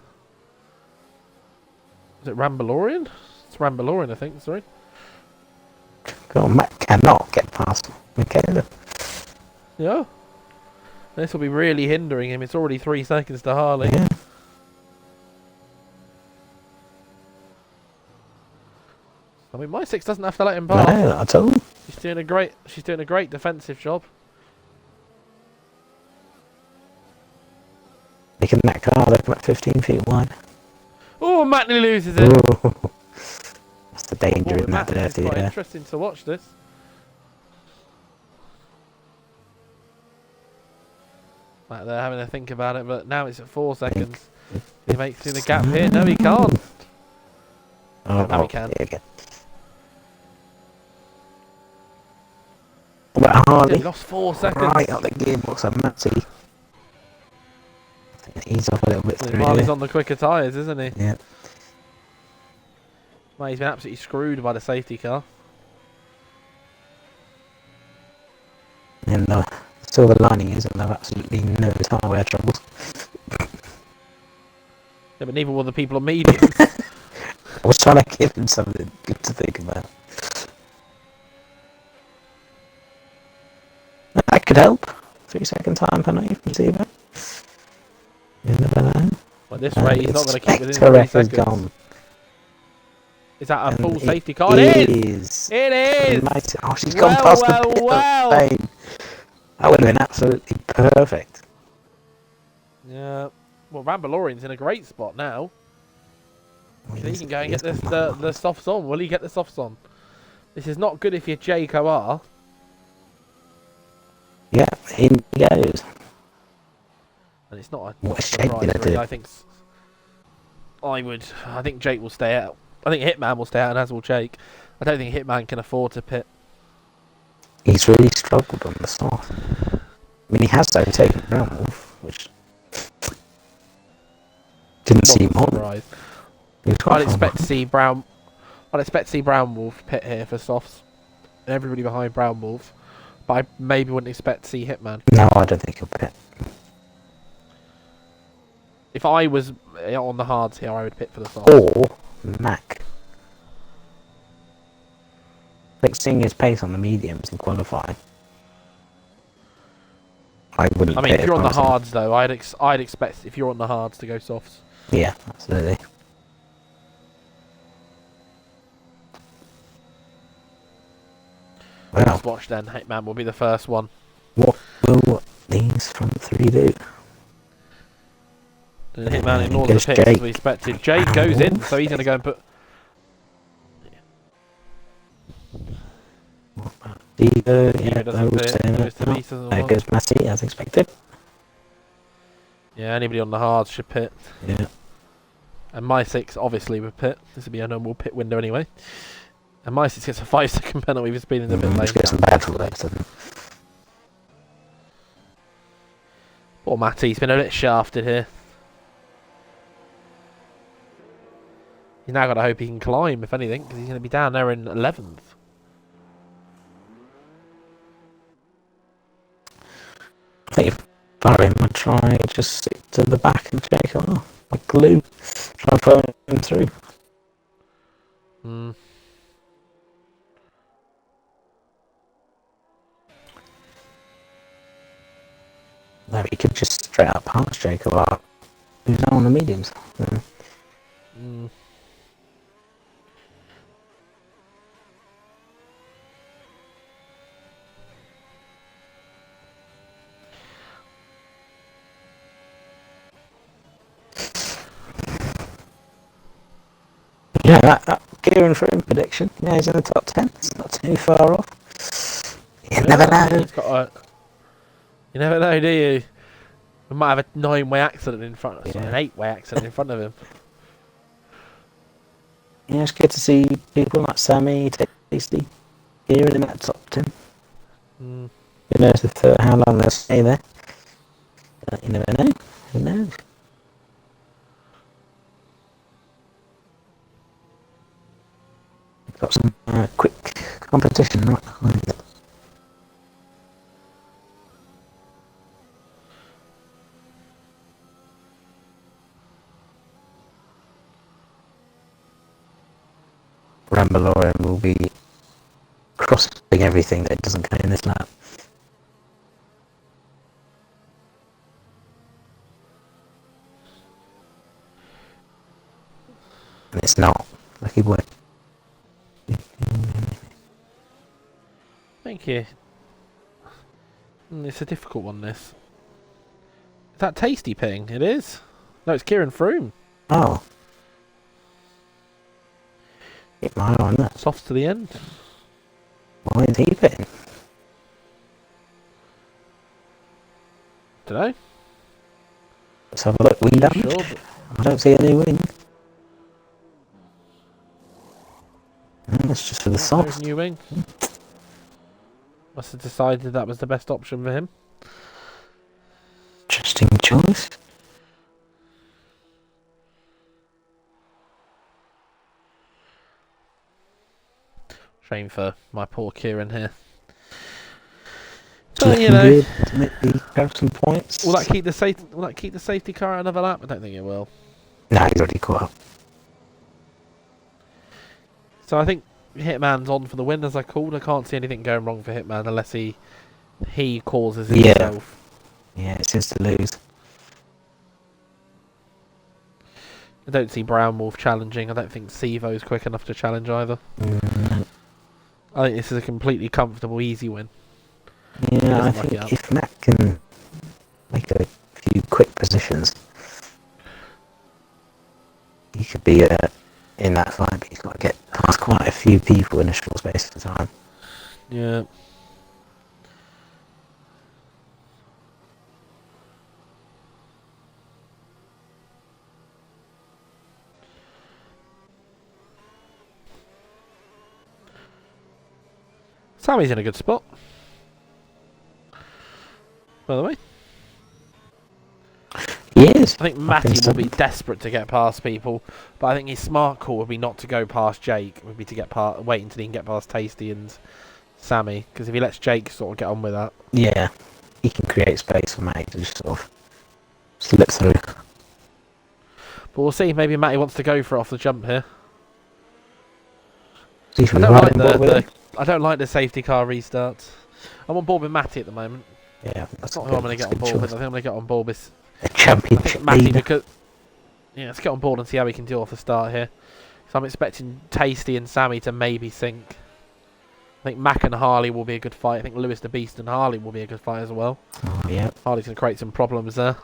Is it Rambalorian? It's Rambalorian, I think, sorry. God, Matt cannot get past Michaela. Yeah. This will be really hindering him. It's already 3 seconds to Harley. Yeah. I mean, My6 doesn't have to let him pass. No, not at all. She's doing a great defensive job. Making that car look about 15 feet wide. Oh, Matney loses it. Ooh. That's the danger in that It's dirty quite air. interesting to watch this. Right, they're having to think about it, but now it's at 4 seconds. He makes through the gap here. No, he can't. Oh, Now he can. There you go. But Harley, He lost 4 seconds. right up the gearbox of Matty. I think he's off a little bit through Harley's here. on the quicker tyres, isn't he? Yeah. Well, he's been absolutely screwed by the safety car. And the silver lining is that they've absolutely no hardware troubles. Yeah, but neither will the people on mediums. I was trying to give him something good to think about. That could help. 3-second time penalty from Zebra. You never know. Well, this way he's not going to keep within 3 Spectre seconds. is gone. Is that a And full it safety car? It is! is. It is! Oh, she's gone past the pit lane. That would have been absolutely perfect. Yeah. Well, Rambalorian's in a great spot now. He can go and get Yes, the softs on. Will he get the softs on? This is not good if you're Jake OR. Yeah, in he goes. And it's not a What a shape surprise, did I really. do? I think Jake will stay out. I think Hitman will stay out, and as will Jake. I don't think Hitman can afford to pit. He's really struggled on the start. I mean, he has overtaken Brown Wolf, which didn't seem on. Surprise. He was quite I'd far expect to behind. see Brown. I'd expect to see Brown Wolf pit here for softs. Everybody behind Brown Wolf, but I maybe wouldn't expect to see Hitman. No, I don't think he'll pit. If I was on the hards here, I would pit for the softs. Or Mac. Like seeing his pace on the mediums in qualifying. I wouldn't. I mean, if pit you're on the if I was him. hards though, I'd expect if you're on the hards to go softs. Yeah, absolutely. Well, Let's watch then. Hitman will be the first one. what will these front three do? And Hitman ignores goes the pits as Jake. we expected. Jake goes in, so he's going to go and put. Diva, Diva yeah, doesn't those, fit, goes to Beast as there well. goes Massey, as expected. Yeah, anybody on the hards should pit. Yeah. And my 6 obviously would pit. This would be a normal pit window anyway. And my 6 gets a 5-second penalty for speeding the pit lane. Let's get some bad for later. Poor Matty, he's been a bit shafted here. He's now got to hope he can climb, if anything, because he's going to be down there in 11th. I think if I were him, I'd try just stick to the back and check on like glue. Try and follow him through. Hmm. No, he could just straight up pass Jacob out. Who's now on the mediums. Mm. Yeah, that Kieran Froome prediction. Yeah, he's in the top 10. It's not too far off. You never know. He's got a, you never know, do you? We might have a 9-way accident in front of us, Yeah. an 8-way accident in front of him. Yeah, it's good to see people like Sammy, Tasty, Kieran in that top 10. Mm. Who knows how long they'll stay there. You never know. Who knows? We've got some quick competition right behind it. Rambalorian will be crossing everything that doesn't go in this lap. And it's not. Lucky boy. Thank you. It's a difficult one, this. Is that Tasty ping? It is. No, it's Kieran Froome. Oh. Keep my eye on that. Softs to the end. Why is he pitting? Dunno. Let's have a look. Wing damage? Sure, but I don't see any wing. No, that's just for the there's soft. new wing. Must have decided that was the best option for him. Interesting choice. Shame for my poor Kieran here. It's But you looking know, good to maybe grab some points. will that keep the safety car out another lap? I don't think it will. No, he's already caught up. So I think Hitman's on for the win, as I called. I can't see anything going wrong for Hitman unless he causes it Yeah. himself. Yeah, it seems to lose. I don't see Brown Wolf challenging. I don't think Sivo's quick enough to challenge either. I think this is a completely comfortable, easy win. Yeah, I doesn't muck it up. think if Matt can make a few quick positions, he could be in that fight, but he's got to get past quite a few people in a short space of time. Yeah. Sammy's in a good spot. By the way, He is. I think Matty will be desperate to get past people, but I think his smart call would be not to go past Jake. Would be to wait until he can get past Tasty and Sammy, because if he lets Jake sort of get on with that, Yeah, he can create space for Matty to just sort of slip through. But we'll see. Maybe Matty wants to go for it off the jump here. See if I we don't ride like him board with him. I don't like the safety car restarts. I'm on board with Matty at the moment. Yeah, That's not who I'm going to get on board with. I think I'm going to get on board with a championship Matty leader. because let's get on board and see how we can do off the start here. So I'm expecting Tasty and Sammy to maybe sink. I think Mac and Harley will be a good fight. I think Lewis the Beast and Harley will be a good fight as well. Oh, yeah. Harley's going to create some problems there.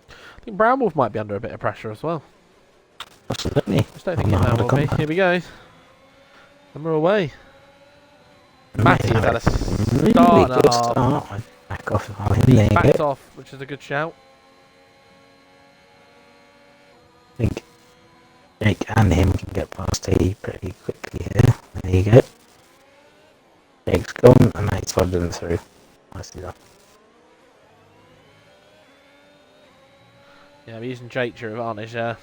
I think Brown Wolf might be under a bit of pressure as well. Absolutely. I just don't think Hitman will be. Here we go. And we're away. Matty has had a really start and good a half. start. Back off on him. There you Backed go. off, which is a good shout. I think Jake and him can get past T pretty quickly here. There you go. Jake's gone and Matty's followed him through. Nicely done. Yeah, we're using Jake to your advantage there.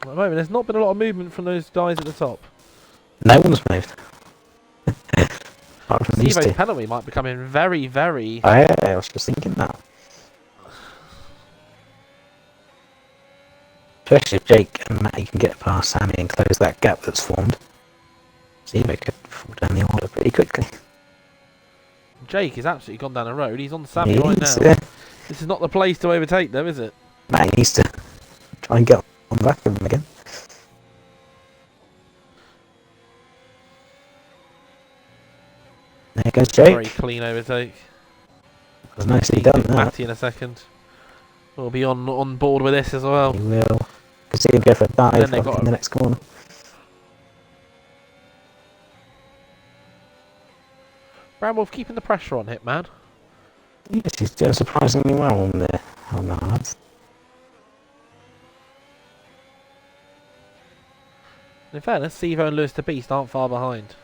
At the moment, there's not been a lot of movement from those guys at the top. No one's moved. Apart from these Sivo's two. penalty might be coming very, very... Oh, yeah, I was just thinking that. Especially if Jake and Matty can get past Sammy and close that gap that's formed. Sivo could fall down the order pretty quickly. Jake has absolutely gone down the road. He's on Sammy He right needs now. to- This is not the place to overtake them, is it? Matty needs to try and get on the back of him again. There goes Very Jake. clean overtake. That was nicely done, that. Matty in a second. We'll be on board with this as well. He will. Could see him go for a then dive they up got in the next corner. Brown Wolf keeping the pressure on Hitman. Yes, he's doing surprisingly well on the hards. In fairness, Sivo and Lewis the Beast aren't far behind.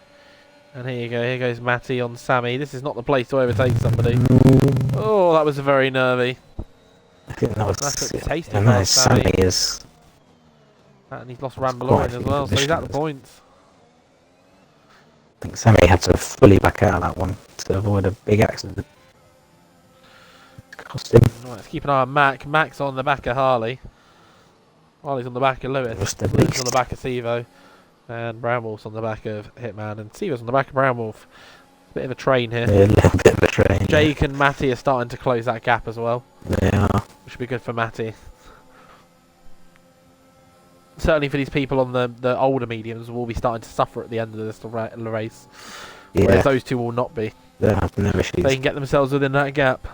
And here you go, here goes Matty on Sammy. This is not the place to overtake somebody. Oh, that was very nervy. I think that was That's a tasty and pass, Sammy Sammy. is And he's lost That's Rambler quite in a as few well, so he's at the positions. points. I think Sammy had to fully back out of that one to avoid a big accident. It cost him. Right, let's keep an eye on Mac. Mac's on the back of Harley. Harley's on the back of Lewis. Just the Lewis beast. on the back of Sivo. And Brown Wolf's on the back of Hitman. And Sivo's on the back of Brown Wolf. Bit of a train here. A little bit of a train. Jake and Matty are starting to close that gap as well, They are. which would be good for Matty. Certainly for these people on the older mediums, will be starting to suffer at the end of this race. Yeah, Whereas those two will not be. they'll have no issues. They can get themselves within that gap.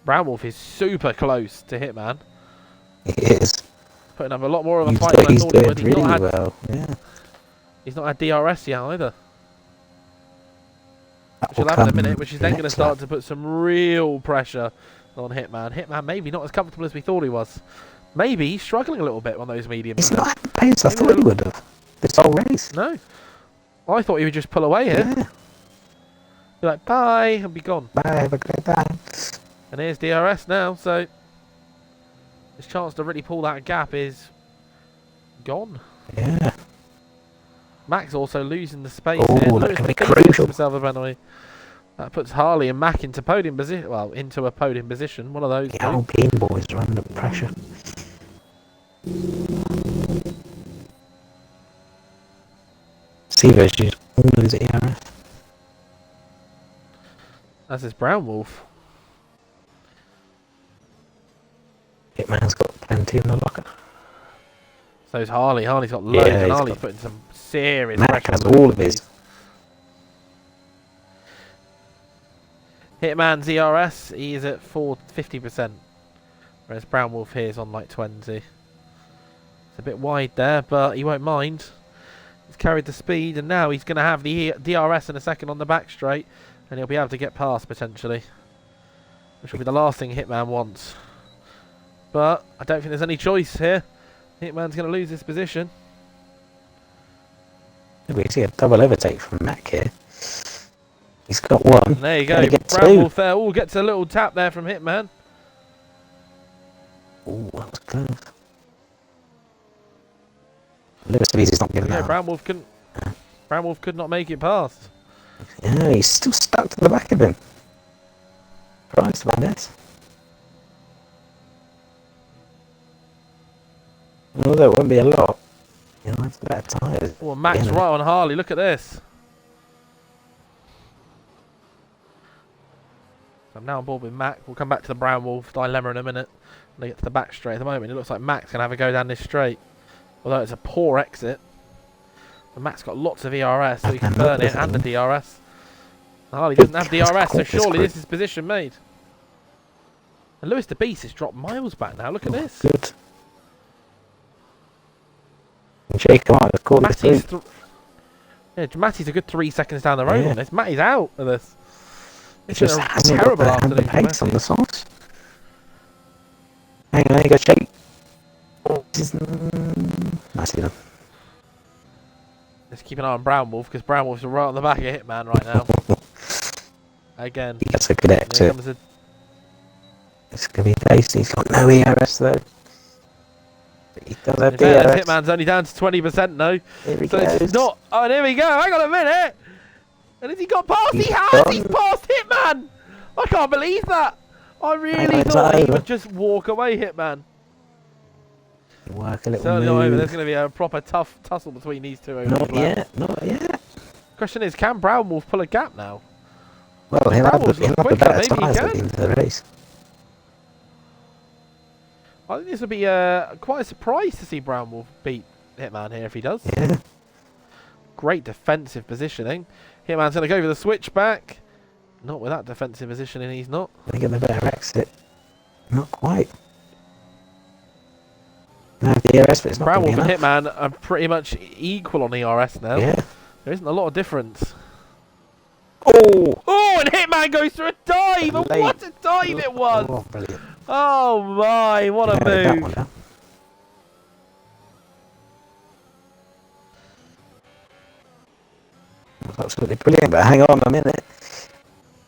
Brown Wolf is super close to Hitman. He is. Putting up a lot more of a He's, fight than I he's thought he doing would. really well. Yeah. He's not had DRS yet either. That Which will he'll have in a come minute, which is then going to next start lap. to put some real pressure on Hitman. Hitman maybe not as comfortable as we thought he was. Maybe he's struggling a little bit on those mediums. He's not at the pace I Maybe thought he they'll- would have. This whole race. No. I thought he would just pull away here. Yeah. Be like, bye, and be gone. Bye, have a great day. And here's DRS now, so his chance to really pull that gap is gone. Yeah. Max also losing the space Oh, here. that Lewis can be the Beast crucial. himself a penalty. That puts Harley and Mac into podium position. Well, into a podium position. One of those. The two. Alpine boys are under pressure. Seaver's used all those ERS. That's his Brown Wolf. Hitman's got plenty in the locker. So's Harley. Harley's got loads, Yeah, and he's Harley's got- putting some serious Mac pressure has on all the of his. Hitman's ERS, he is at 50%, whereas Brown Wolf here is on like 20. It's a bit wide there, but he won't mind. He's carried the speed, and now he's going to have the DRS in a second on the back straight, and he'll be able to get past potentially, which will be the last thing Hitman wants. But I don't think there's any choice here. Hitman's going to lose this position. We see a double overtake from Mac here. He's got one. And there you go, Gonna get Brown two. Wolf there. Oh, gets a little tap there from Hitman. Ooh, that was close. F1ABEEZ is not giving Yeah, that. Brown Wolf couldn't. Brown Wolf could not make it past. Yeah, he's still stuck to the back of him. Surprised by this. Although it won't be a lot. He'll have better tyres. Oh, Mac's Yeah. right on Harley. Look at this. I'm now on board with Mac. We'll come back to the Brown Wolf dilemma in a minute. When they get to the back straight at the moment, it looks like Mac's going to have a go down this straight. Although it's a poor exit. But Mac's got lots of ERS, so he can burn it, and the DRS. Harley doesn't have DRS, so surely this is position made. And F1ABEEZ has dropped miles back now. Look at this. Good. And Jake might have called this Matty's through. Matty's a good 3 seconds down the road Yeah. on this. Matty's out of this. It It's just been a hasn't got terrible the afternoon for pace on Matty. the sauce. Hang on, there you go, Jake. Oh, this is... Nice then. Let's keep an eye on Brown Wolf, because Brown Wolf's right on the back of Hitman right now. Again. He gets a good Here exit. comes a It's going to be tasty. He's got no ERS though. But he does have in fairness, DRS. Hitman's only down to 20% now. Here he So goes. it's not. Oh, and here we go. Hang on a minute. And has he got past? He He's has. gone. He's passed Hitman. I can't believe that. I really on, it's thought he over. would just walk away, Hitman. Work a little Certainly not over. move. There's going to be a proper tough tussle between these two. Over the Not lap. yet, not yet. Question is, can Brown Wolf pull a gap now? Well, he'll have Bravo's the not quicker, better maybe he tyres at can. the end of the race. I think this would be quite a surprise to see Brown Wolf beat Hitman here if he does. Yeah. Great defensive positioning. Hitman's going to go for the switchback. Not with that defensive positioning, he's not. They get the better exit. Not quite. No DRS, but it's not Brown going Wolf to and be enough. Hitman are pretty much equal on ERS now. Yeah. There isn't a lot of difference. Oh! Oh, and Hitman goes through a dive! And Late. what a dive it was! Oh, brilliant. Oh my, what a Yeah, that move! one, huh? That was absolutely brilliant, but hang on a minute.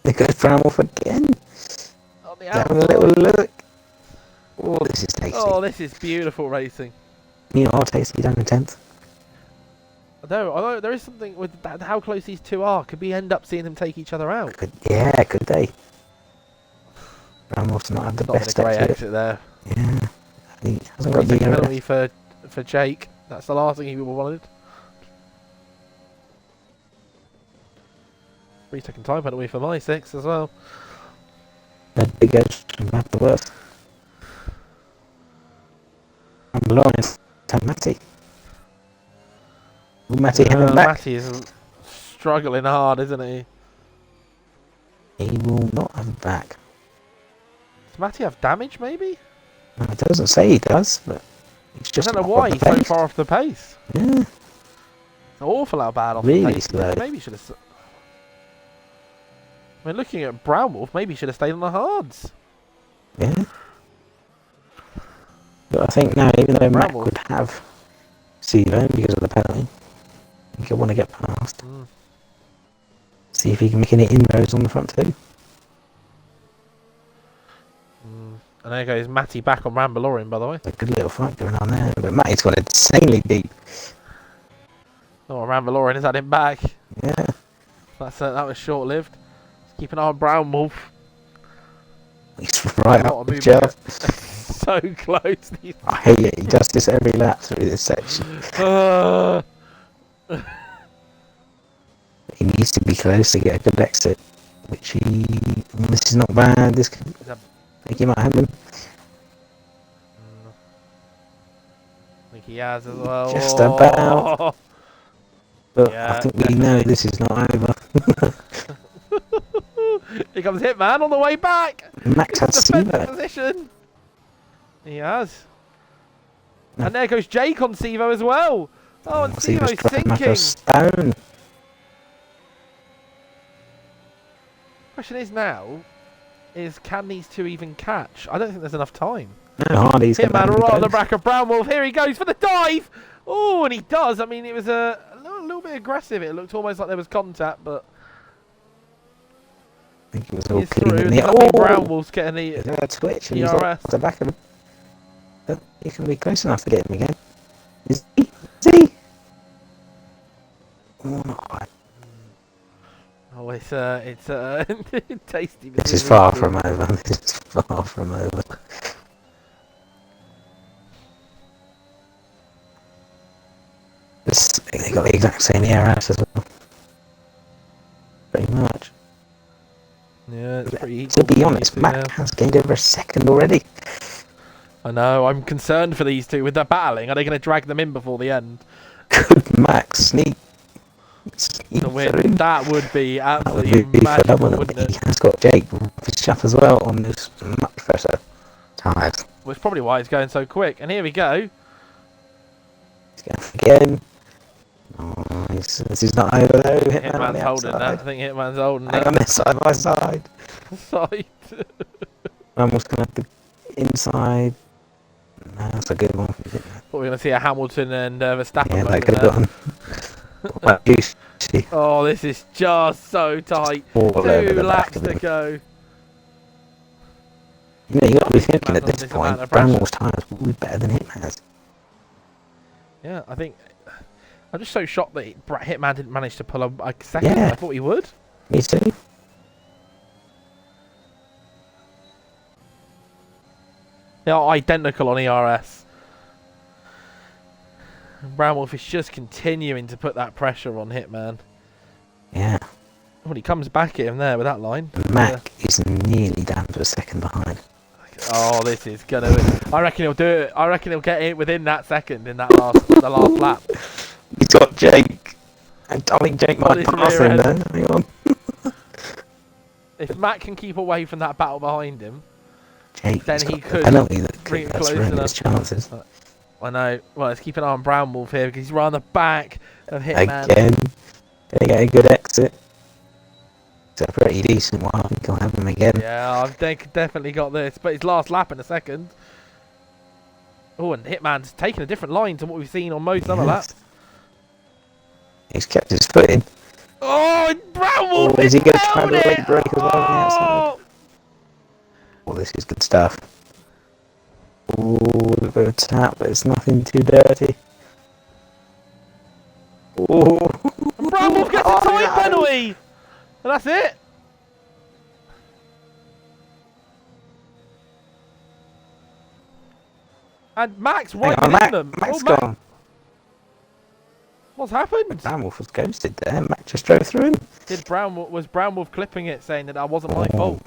There goes Brown Wolf again. On the Having a outside. little look. Oh, this is tasty. Oh, this is beautiful racing. You are tasty down in 10th. Although there is something with that, how close these two are. Could we end up seeing them take each other out? Could they? Brown Wolf's not had the Not been a best great exit. exit there. Yeah. He hasn't got the Taking a DRS. penalty for Jake. That's the last thing he wanted. 3-second time penalty for my 6 as well. The big edge from that the worst. And Lawrence and Matty. Will Matty have him back? Matty is struggling hard, isn't he? He will not have him back. Does Matty have damage, maybe? No, it doesn't say he does, but it's just I don't know not why on he's the so pace. far off the pace. Yeah. It's awful how bad off Really the pace. slow. Maybe he should have. I mean, looking at Brown Wolf, maybe he should have stayed on the hards. Yeah. But I think now, even though Mac Wolf. would have Seaver because of the penalty, he'll want to get past. Mm. See if he can make any inroads on the front too. And there goes Matty back on Rambalorin, by the way. A good little fight going on there, but Matty's got insanely deep. Oh, Rambalorin has had him back. Yeah. That was short-lived. Let's keep an eye on Brown Wolf. He's right Not up a the movement. job. So close. I hate it. He does this every lap through this section. He needs to be close to get a good exit, which he... This is not bad, this could... Is that- I think he might have him. I think he has as well. Just about. But Yeah, I think we know this is not over. Here comes Hitman on the way back. Max had Defensive Sivo. position. He has. And there goes Jake on Sivo as well. Oh, and Sivo's Sivo's dropping like a sinking. stone. Question is now, can these two even catch? I don't think there's enough time. No, Hardy's going Hitman to right on the back of Brownwolf. Here he goes for the dive. Oh, and he does. I mean, it was a little bit aggressive. It looked almost like there was contact, but I think it was all he's clean through. in the... Brownwolf's getting Is the there a twitch? And he's ERS. off the back of him. Oh, he can be close enough to get him again. Is he? Is he? Oh, not quite. Oh, it's tasty. but This is it far good. from over. This is far from over. They got the exact same ERS as well. Pretty much. Yeah, it's pretty To equal be honest, between these two Mac now. has gained over a second already. I know. I'm concerned for these two with their battling. Are they going to drag them in before the end? Could Mac sneak To win? through? That would be That would absolutely be magical, phenomenal. wouldn't He it? has got Jake Bishop as well on this much better tires. Which is probably why it's going so quick. And here we go. He's going again. Oh, this is not over though. Hitman on Hitman's the holding that. I outside. think Hitman's holding Hang on that. this side by side. Side. I'm just going to have the inside. No, that's a good one. Thought we were going to see a Hamilton and Verstappen Yeah, that moment could there. have gone. Well, juicy. Oh, this is just so tight. All over 2 the laps back of to him. go. You know, you got to be thinking at Hitman's on this this point, amount of pressure. Bramwell's tyres will be better than Hitman's. Yeah, I think... I'm just so shocked that Hitman didn't manage to pull a second. Yeah. I thought he would. Me too. They are identical on ERS. Brownwolf is just continuing to put that pressure on Hitman. Yeah. When he comes back at him there with that line. Mac is nearly down to a second behind. Oh, this is gonna. I reckon he'll do it. I reckon he'll get it within that second in that the last lap. He's got Jake. I think Jake On might his pass rear him end. there. Hang on. If Matt can keep away from that battle behind him, Jake, Then he's he got could the penalty that bring could it close ruin enough. his chances. I know. Well, let's keep an eye on Brownwolf here because he's right on the back of Hitman. Again. Gonna get a good exit. It's a pretty decent one. I think I'll have him again. Yeah, I've definitely got this. But his last lap in a second. Oh, and Hitman's taken a different line to what we've seen on most other Yes. laps. He's kept his foot in. Oh, and Brownwolf Oh, is he going gonna try the late break as well on the outside? Oh, this is good stuff. Oh, a bit of tap, but it's nothing too dirty. Oh, And Brownwolf gets a time penalty! And that's it! And Max right Hang on, within them. Max Oh, gone. What's happened? Bramwolf was ghosted there. Mac just drove through him. Was Brownwolf clipping it saying that wasn't my fault?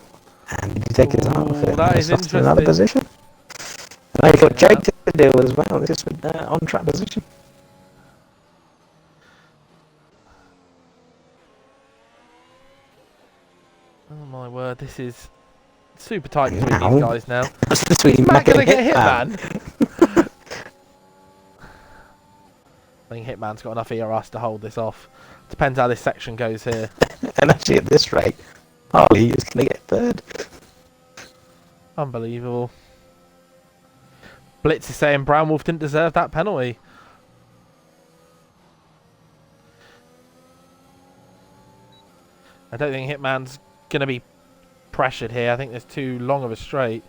And did he take his arm off Ooh, it? that and is lost to another interesting. position. And now you've got Yeah. Jake to deal with as well. This is with on track position. Oh my word, this is super tight between Now- these guys now. That's between Matt Mac gonna and get Hitman. Hitman? I think Hitman's got enough ERS to hold this off. Depends how this section goes here. And actually, at this rate, Harley is going to get third. Unbelievable. Blitz is saying Brownwolf didn't deserve that penalty. I don't think Hitman's going to be pressured here. I think there's too long of a straight.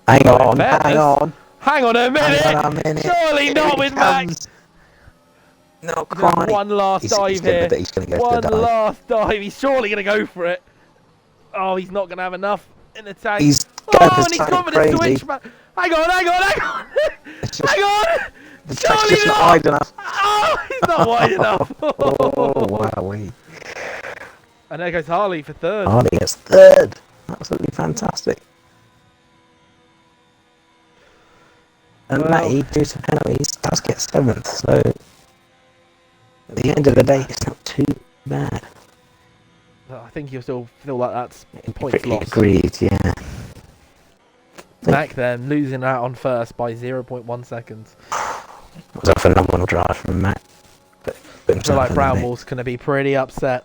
Hang Well, in on, fairness, hang on. Hang on a minute! Hang on a minute. Surely Here not he with Max! comes. Not He's gonna have quite. one last He's dive gonna, here. but he's going to go for One the dive. last dive. He's surely going to go for it. Oh, he's not going to have enough in the tank. He's going Oh, for and he's gone something for the crazy. switch. Hang on, hang on, hang on. It's just, Hang on. the track's Surely just not not. wide enough. Oh, he's not wide enough. Oh, wowee. And there goes Harley for third. Harley gets third. Absolutely fantastic. And Well- Matty, due to penalties, does get seventh. So at the end of the day, it's not too bad. I think you'll still feel like that's points lost. Agreed, yeah. Mac then losing out on first by 0.1 seconds. It was a phenomenal drive from Matt. But I feel like Brownwall's going to be pretty upset.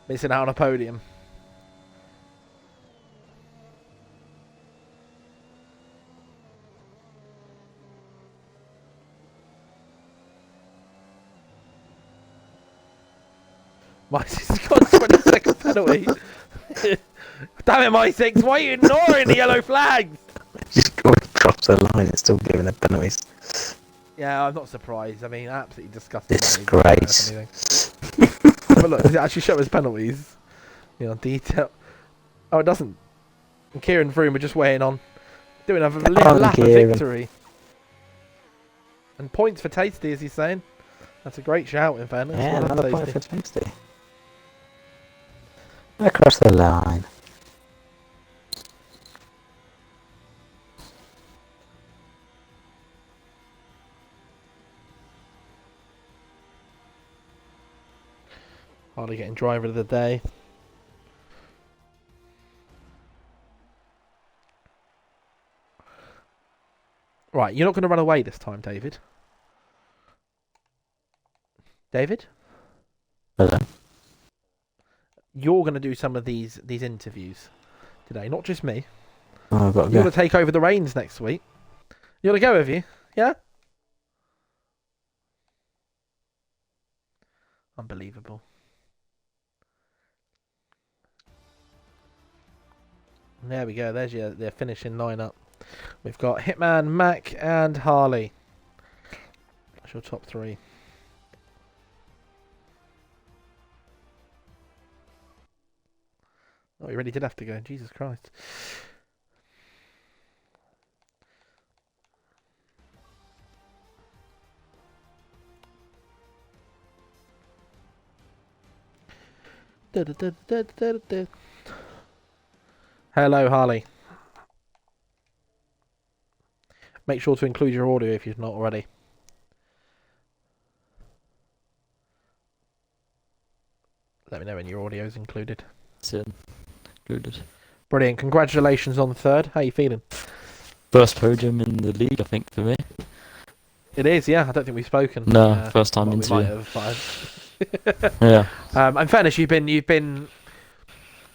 Missing out on a podium. Mysick's got a 20-second penalty. Damn it, Mysix, why are you ignoring the yellow flags? Just going across the line, it's still giving the penalties. Yeah, I'm not surprised. I mean, absolutely disgusting. Disgrace. But look, does it actually show us penalties? You know, detail. Oh, it doesn't. And Kieran Froome are just waiting on. Doing a lap of victory. And points for Tasty, as he's saying. That's a great shout, in fairness. Yeah, Well done, another point Tasty. for Tasty. Across the line. Harley getting driver of the day. Right, you're not going to run away this time, David. David? Hello. You're going to do some of these interviews today, not just me. Oh, I've got to You're go. going to take over the reins next week. You want to go with you? Yeah? Unbelievable. There we go. There's their finishing lineup. We've got Hitman, Mac, and Harley. That's your top three. Oh, you really did have to go. Jesus Christ. Hello, Harley. Make sure to include your audio if you've not already. Let me know when your audio is included. It's included. Brilliant. Congratulations on the third. How are you feeling? First podium in the league, I think, for me. It is, yeah. I don't think we've spoken. No, first time well, we might interview. have, Yeah. in fairness, you've been.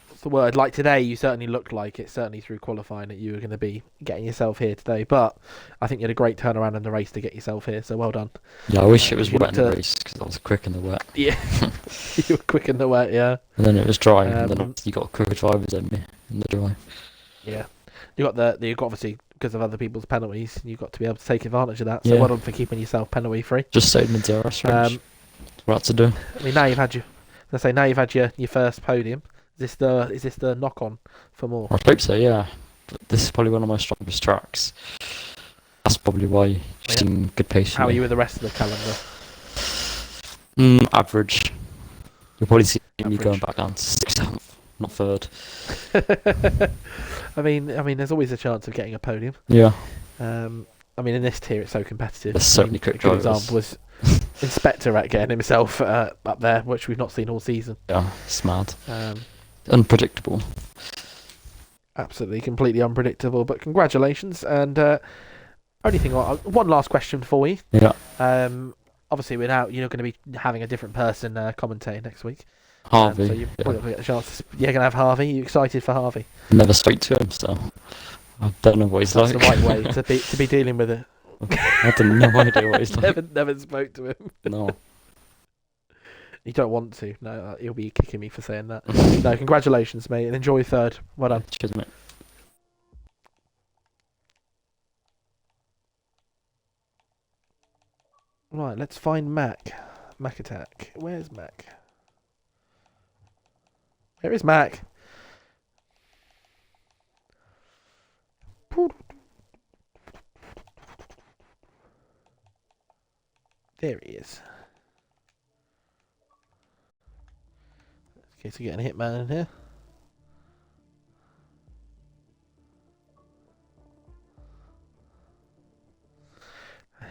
What's the word? Like today, you certainly looked like it. Certainly through qualifying, that you were going to be getting yourself here today. But I think you had a great turnaround in the race to get yourself here. So well done. Yeah, I wish it was You wet in the looked race because I was quick in the wet. Yeah, you were quick in the wet. Yeah. And then it was dry, and then Um, obviously you got quicker drivers than me in the dry. Yeah. You got obviously because of other people's penalties, you got to be able to take advantage of that. So Yeah. well done for keeping yourself penalty free. Just stayed in the DRS range. What I had to do. I mean, now you've had your first podium. Is this the knock on for more? I hope so, yeah. But this is probably one of my strongest tracks. That's probably why you've Yeah. seen good pace. How are you with the rest of the calendar? Average. You'll probably see me Average. going back down to 6th, not 3rd. I mean, there's always a chance of getting a podium. Yeah. I mean, in this tier, it's so competitive. There's so many A quick good drivers. example was Inspector at getting himself up there, which we've not seen all season. Yeah, it's mad. Um, Unpredictable. absolutely, completely unpredictable. But congratulations! And only thing, one last question for you. Yeah. Obviously, you're going to be having a different person commentate next week. Harvey. So you yeah. probably get a chance. You're going to have Harvey. You excited for Harvey? Never spoke to him, so I don't know what he's That's like. the right way to be dealing with it. I have no idea what he's like. Never spoke to him. No. You don't want to. No, he'll be kicking me for saying that. No, congratulations, mate, and enjoy third. Well done. Cheers, mate. Right, let's find Mac. Mac Attack. Where's Mac? Where is Mac? There he is. Let's Okay, so getting a hitman in here.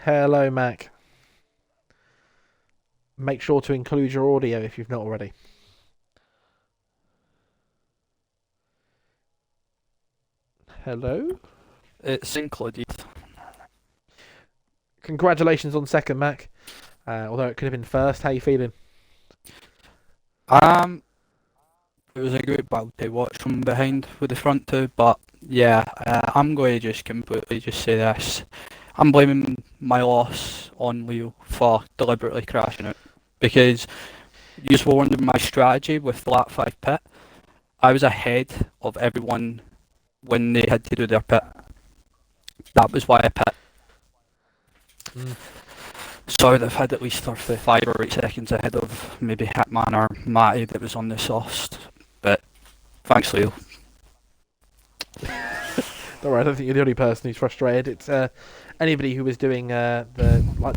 Hello, Mac. Make sure to include your audio if you've not already. Hello? It's included. Congratulations on second, Mac. Although it could have been first. How you feeling? It was a great battle to watch from behind with the front two, but yeah, I'm going to just completely just say this. I'm blaming my loss on Leo for deliberately crashing it because you were wondering my strategy with the lap 5 pit. I was ahead of everyone when they had to do their pit. That was why I pit. So I would have had at least 5 or 8 seconds ahead of maybe Hitman or Matty that was on the soft. But thanks, Leo. Don't worry, I don't think you're the only person who's frustrated. It's anybody who was doing the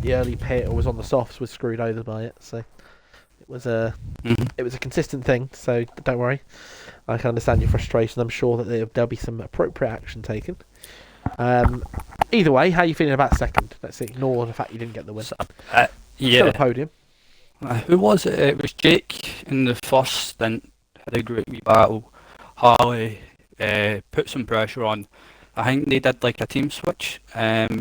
early pit or was on the softs was screwed over by it. So it was a consistent thing. So don't worry, I can understand your frustration. I'm sure that there'll be some appropriate action taken. Either way, how are you feeling about second? Let's ignore the fact you didn't get the win. Still Yeah. a podium. Who was it? It was Jake in the first stint. Had a great wee battle. Harley put some pressure on. I think they did like a team switch. Jake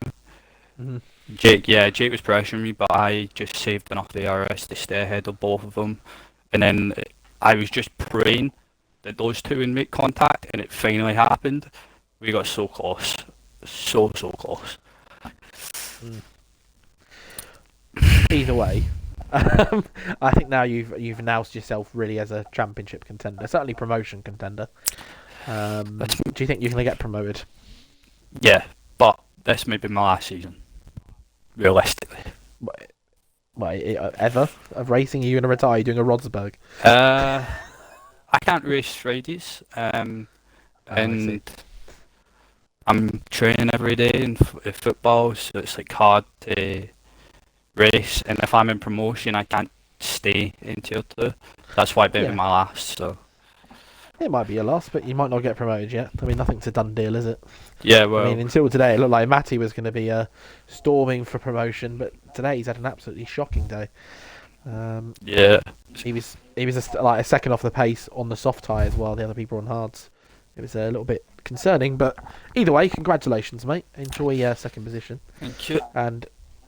was pressuring me, but I just saved enough DRS to stay ahead of both of them. And then I was just praying that those two would make contact, and it finally happened. We got so close. So close. Either way, I think now you've announced yourself really as a championship contender, certainly promotion contender. Do you think you're going to get promoted? Yeah, but this may be my last season, realistically. Ever of racing? Are you going to retire? Are you doing a Rodsberg? I can't race Fridays, I and see. I'm training every day in football, so it's like hard to race. And if I'm in promotion, I can't stay in tier 2. That's why it may be my last. So It might be your last, but you might not get promoted yet. I mean, nothing's a done deal, is it? yeah, well, I mean, until today, it looked like Matty was going to be storming for promotion, but today he's had an absolutely shocking day. yeah, He was a second off the pace on the soft tyres while the other people were on hards. It was a little bit concerning, but either way, congratulations, mate. Enjoy second position. thank you. And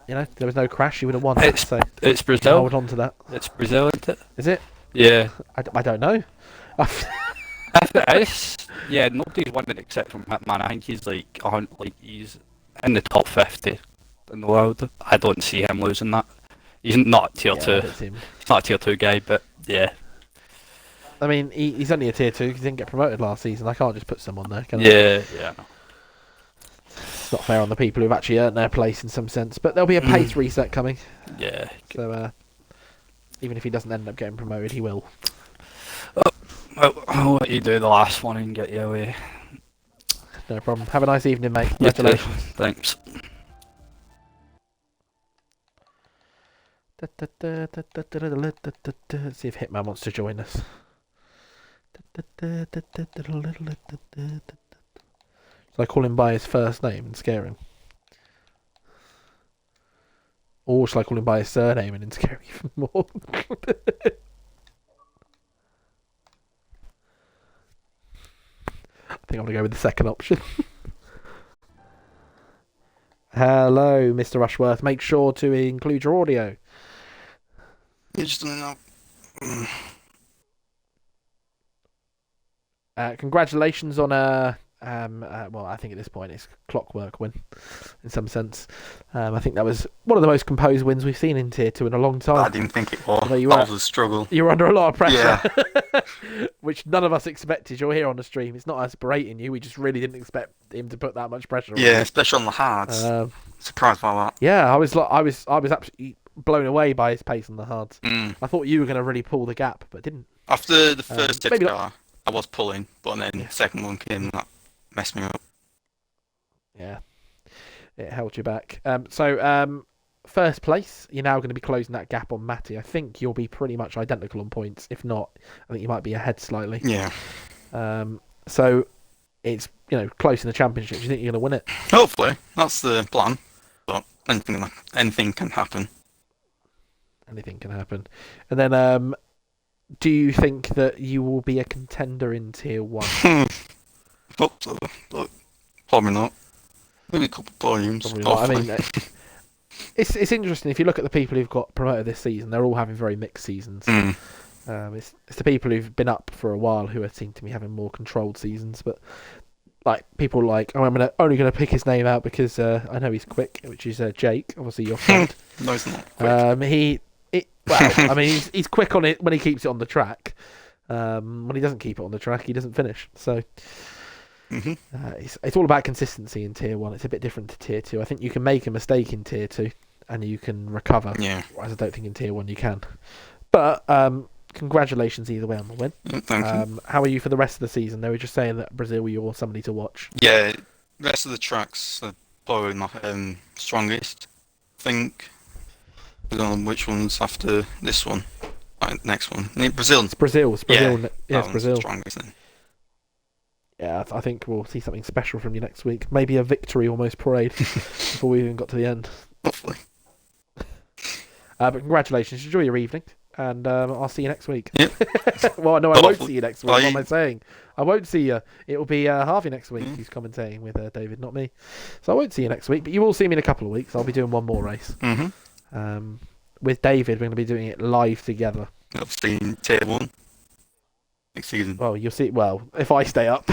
there was no crash; you would have won. It's So it's you can Brazil. hold on to that. It's Brazil, isn't it? Is it? Yeah. I don't know. If it is, yeah, nobody's won it except from Hitman. I think he's he's in the top 50 in the world. I don't see him losing that. He's not tier Yeah, 2. I don't see him. He's not a tier 2 guy, but yeah. I mean, he's only a tier 2 because he didn't get promoted last season. I can't just put someone there, can I? Yeah. It's not fair on the people who've actually earned their place in some sense. But there'll be a pace reset coming. Yeah. So even if he doesn't end up getting promoted, he will. I'll let you do the last one and get you away. No problem. Have a nice evening, mate. You too. Congratulations. Thanks. Let's see if Hitman wants to join us. Shall I call him by his first name and scare him? Or shall I call him by his surname and then scare him even more? I think I'm going to go with the second option. Hello, Mr. Rushworth. Make sure to include your audio. Just now. Congratulations on well, I think at this point it's a clockwork win, in some sense. I think that was one of the most composed wins we've seen in Tier 2 in a long time. I didn't think it was. Although you That were- was a struggle. You were under a lot of pressure, Yeah. which none of us expected. You're here on the stream. It's not us berating you. We just really didn't expect him to put that much pressure on Yeah, you. especially on the hards. Um, Surprised by that. yeah, I was absolutely blown away by his pace on the hards. I thought you were going to really pull the gap, but didn't. After the first tip maybe car, I was pulling, but then the second one came and that messed me up. Yeah, it held you back. So first place, you're now going to be closing that gap on Matty. I think you'll be pretty much identical on points. If not, I think you might be ahead slightly. Yeah. So it's close in the championship. Do you think you're going to win it? Hopefully, that's the plan. But anything can happen. Anything can happen. And then, do you think that you will be a contender in Tier 1? Hope so, but probably not. Maybe a couple of volumes. Probably not. I mean, it's interesting. If you look at the people who've got promoted this season, they're all having very mixed seasons. It's the people who've been up for a while who seem to be having more controlled seasons. But like people like, I'm only gonna pick his name out because I know he's quick, which is Jake, obviously your friend. No, he's not quick. I mean, he's quick on it when he keeps it on the track. When he doesn't keep it on the track, he doesn't finish. So it's all about consistency in Tier 1. It's a bit different to Tier 2. I think you can make a mistake in Tier 2 and you can recover. Yeah. Whereas I don't think in Tier 1 you can. But congratulations either way on the win. Thank you. How are you for the rest of the season? They were just saying that Brazil, you're somebody to watch. Yeah, rest of the tracks are probably my strongest. I think. I don't know which one's after this one. Next one. Brazil. It's Brazil. Yeah, it's Brazil. Strongest then. Yeah, I think we'll see something special from you next week. Maybe a victory almost parade before we even got to the end. Hopefully. But congratulations. Enjoy your evening. And I'll see you next week. Yep. Well, no, I won't see you next week. Bye. What am I saying? I won't see you. It will be Harvey next week who's commentating with David, not me. So I won't see you next week, but you will see me in a couple of weeks. I'll be doing one more race. With David, we're going to be doing it live together. I've seen Tier 1 next season. Well, you'll see. Well, if I stay up.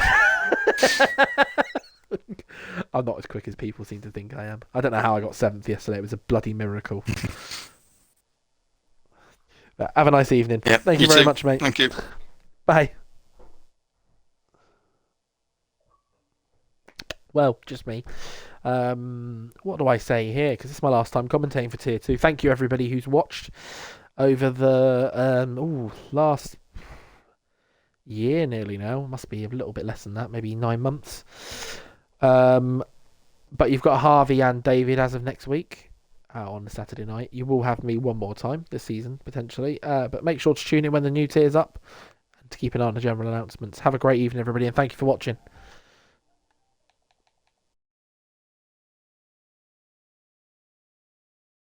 I'm not as quick as people seem to think I am. I don't know how I got 7th yesterday. It was a bloody miracle. But have a nice evening. Yeah, Thank you very much, mate. Thank you. Bye. Well, just me. What do I say here? Because it's my last time commentating for Tier 2. Thank you, everybody who's watched over the last year nearly now. Must be a little bit less than that, maybe 9 months. But you've got Harvey and David as of next week on the Saturday night. You will have me one more time this season, potentially. But make sure to tune in when the new tier's up and to keep an eye on the general announcements. Have a great evening, everybody, and thank you for watching.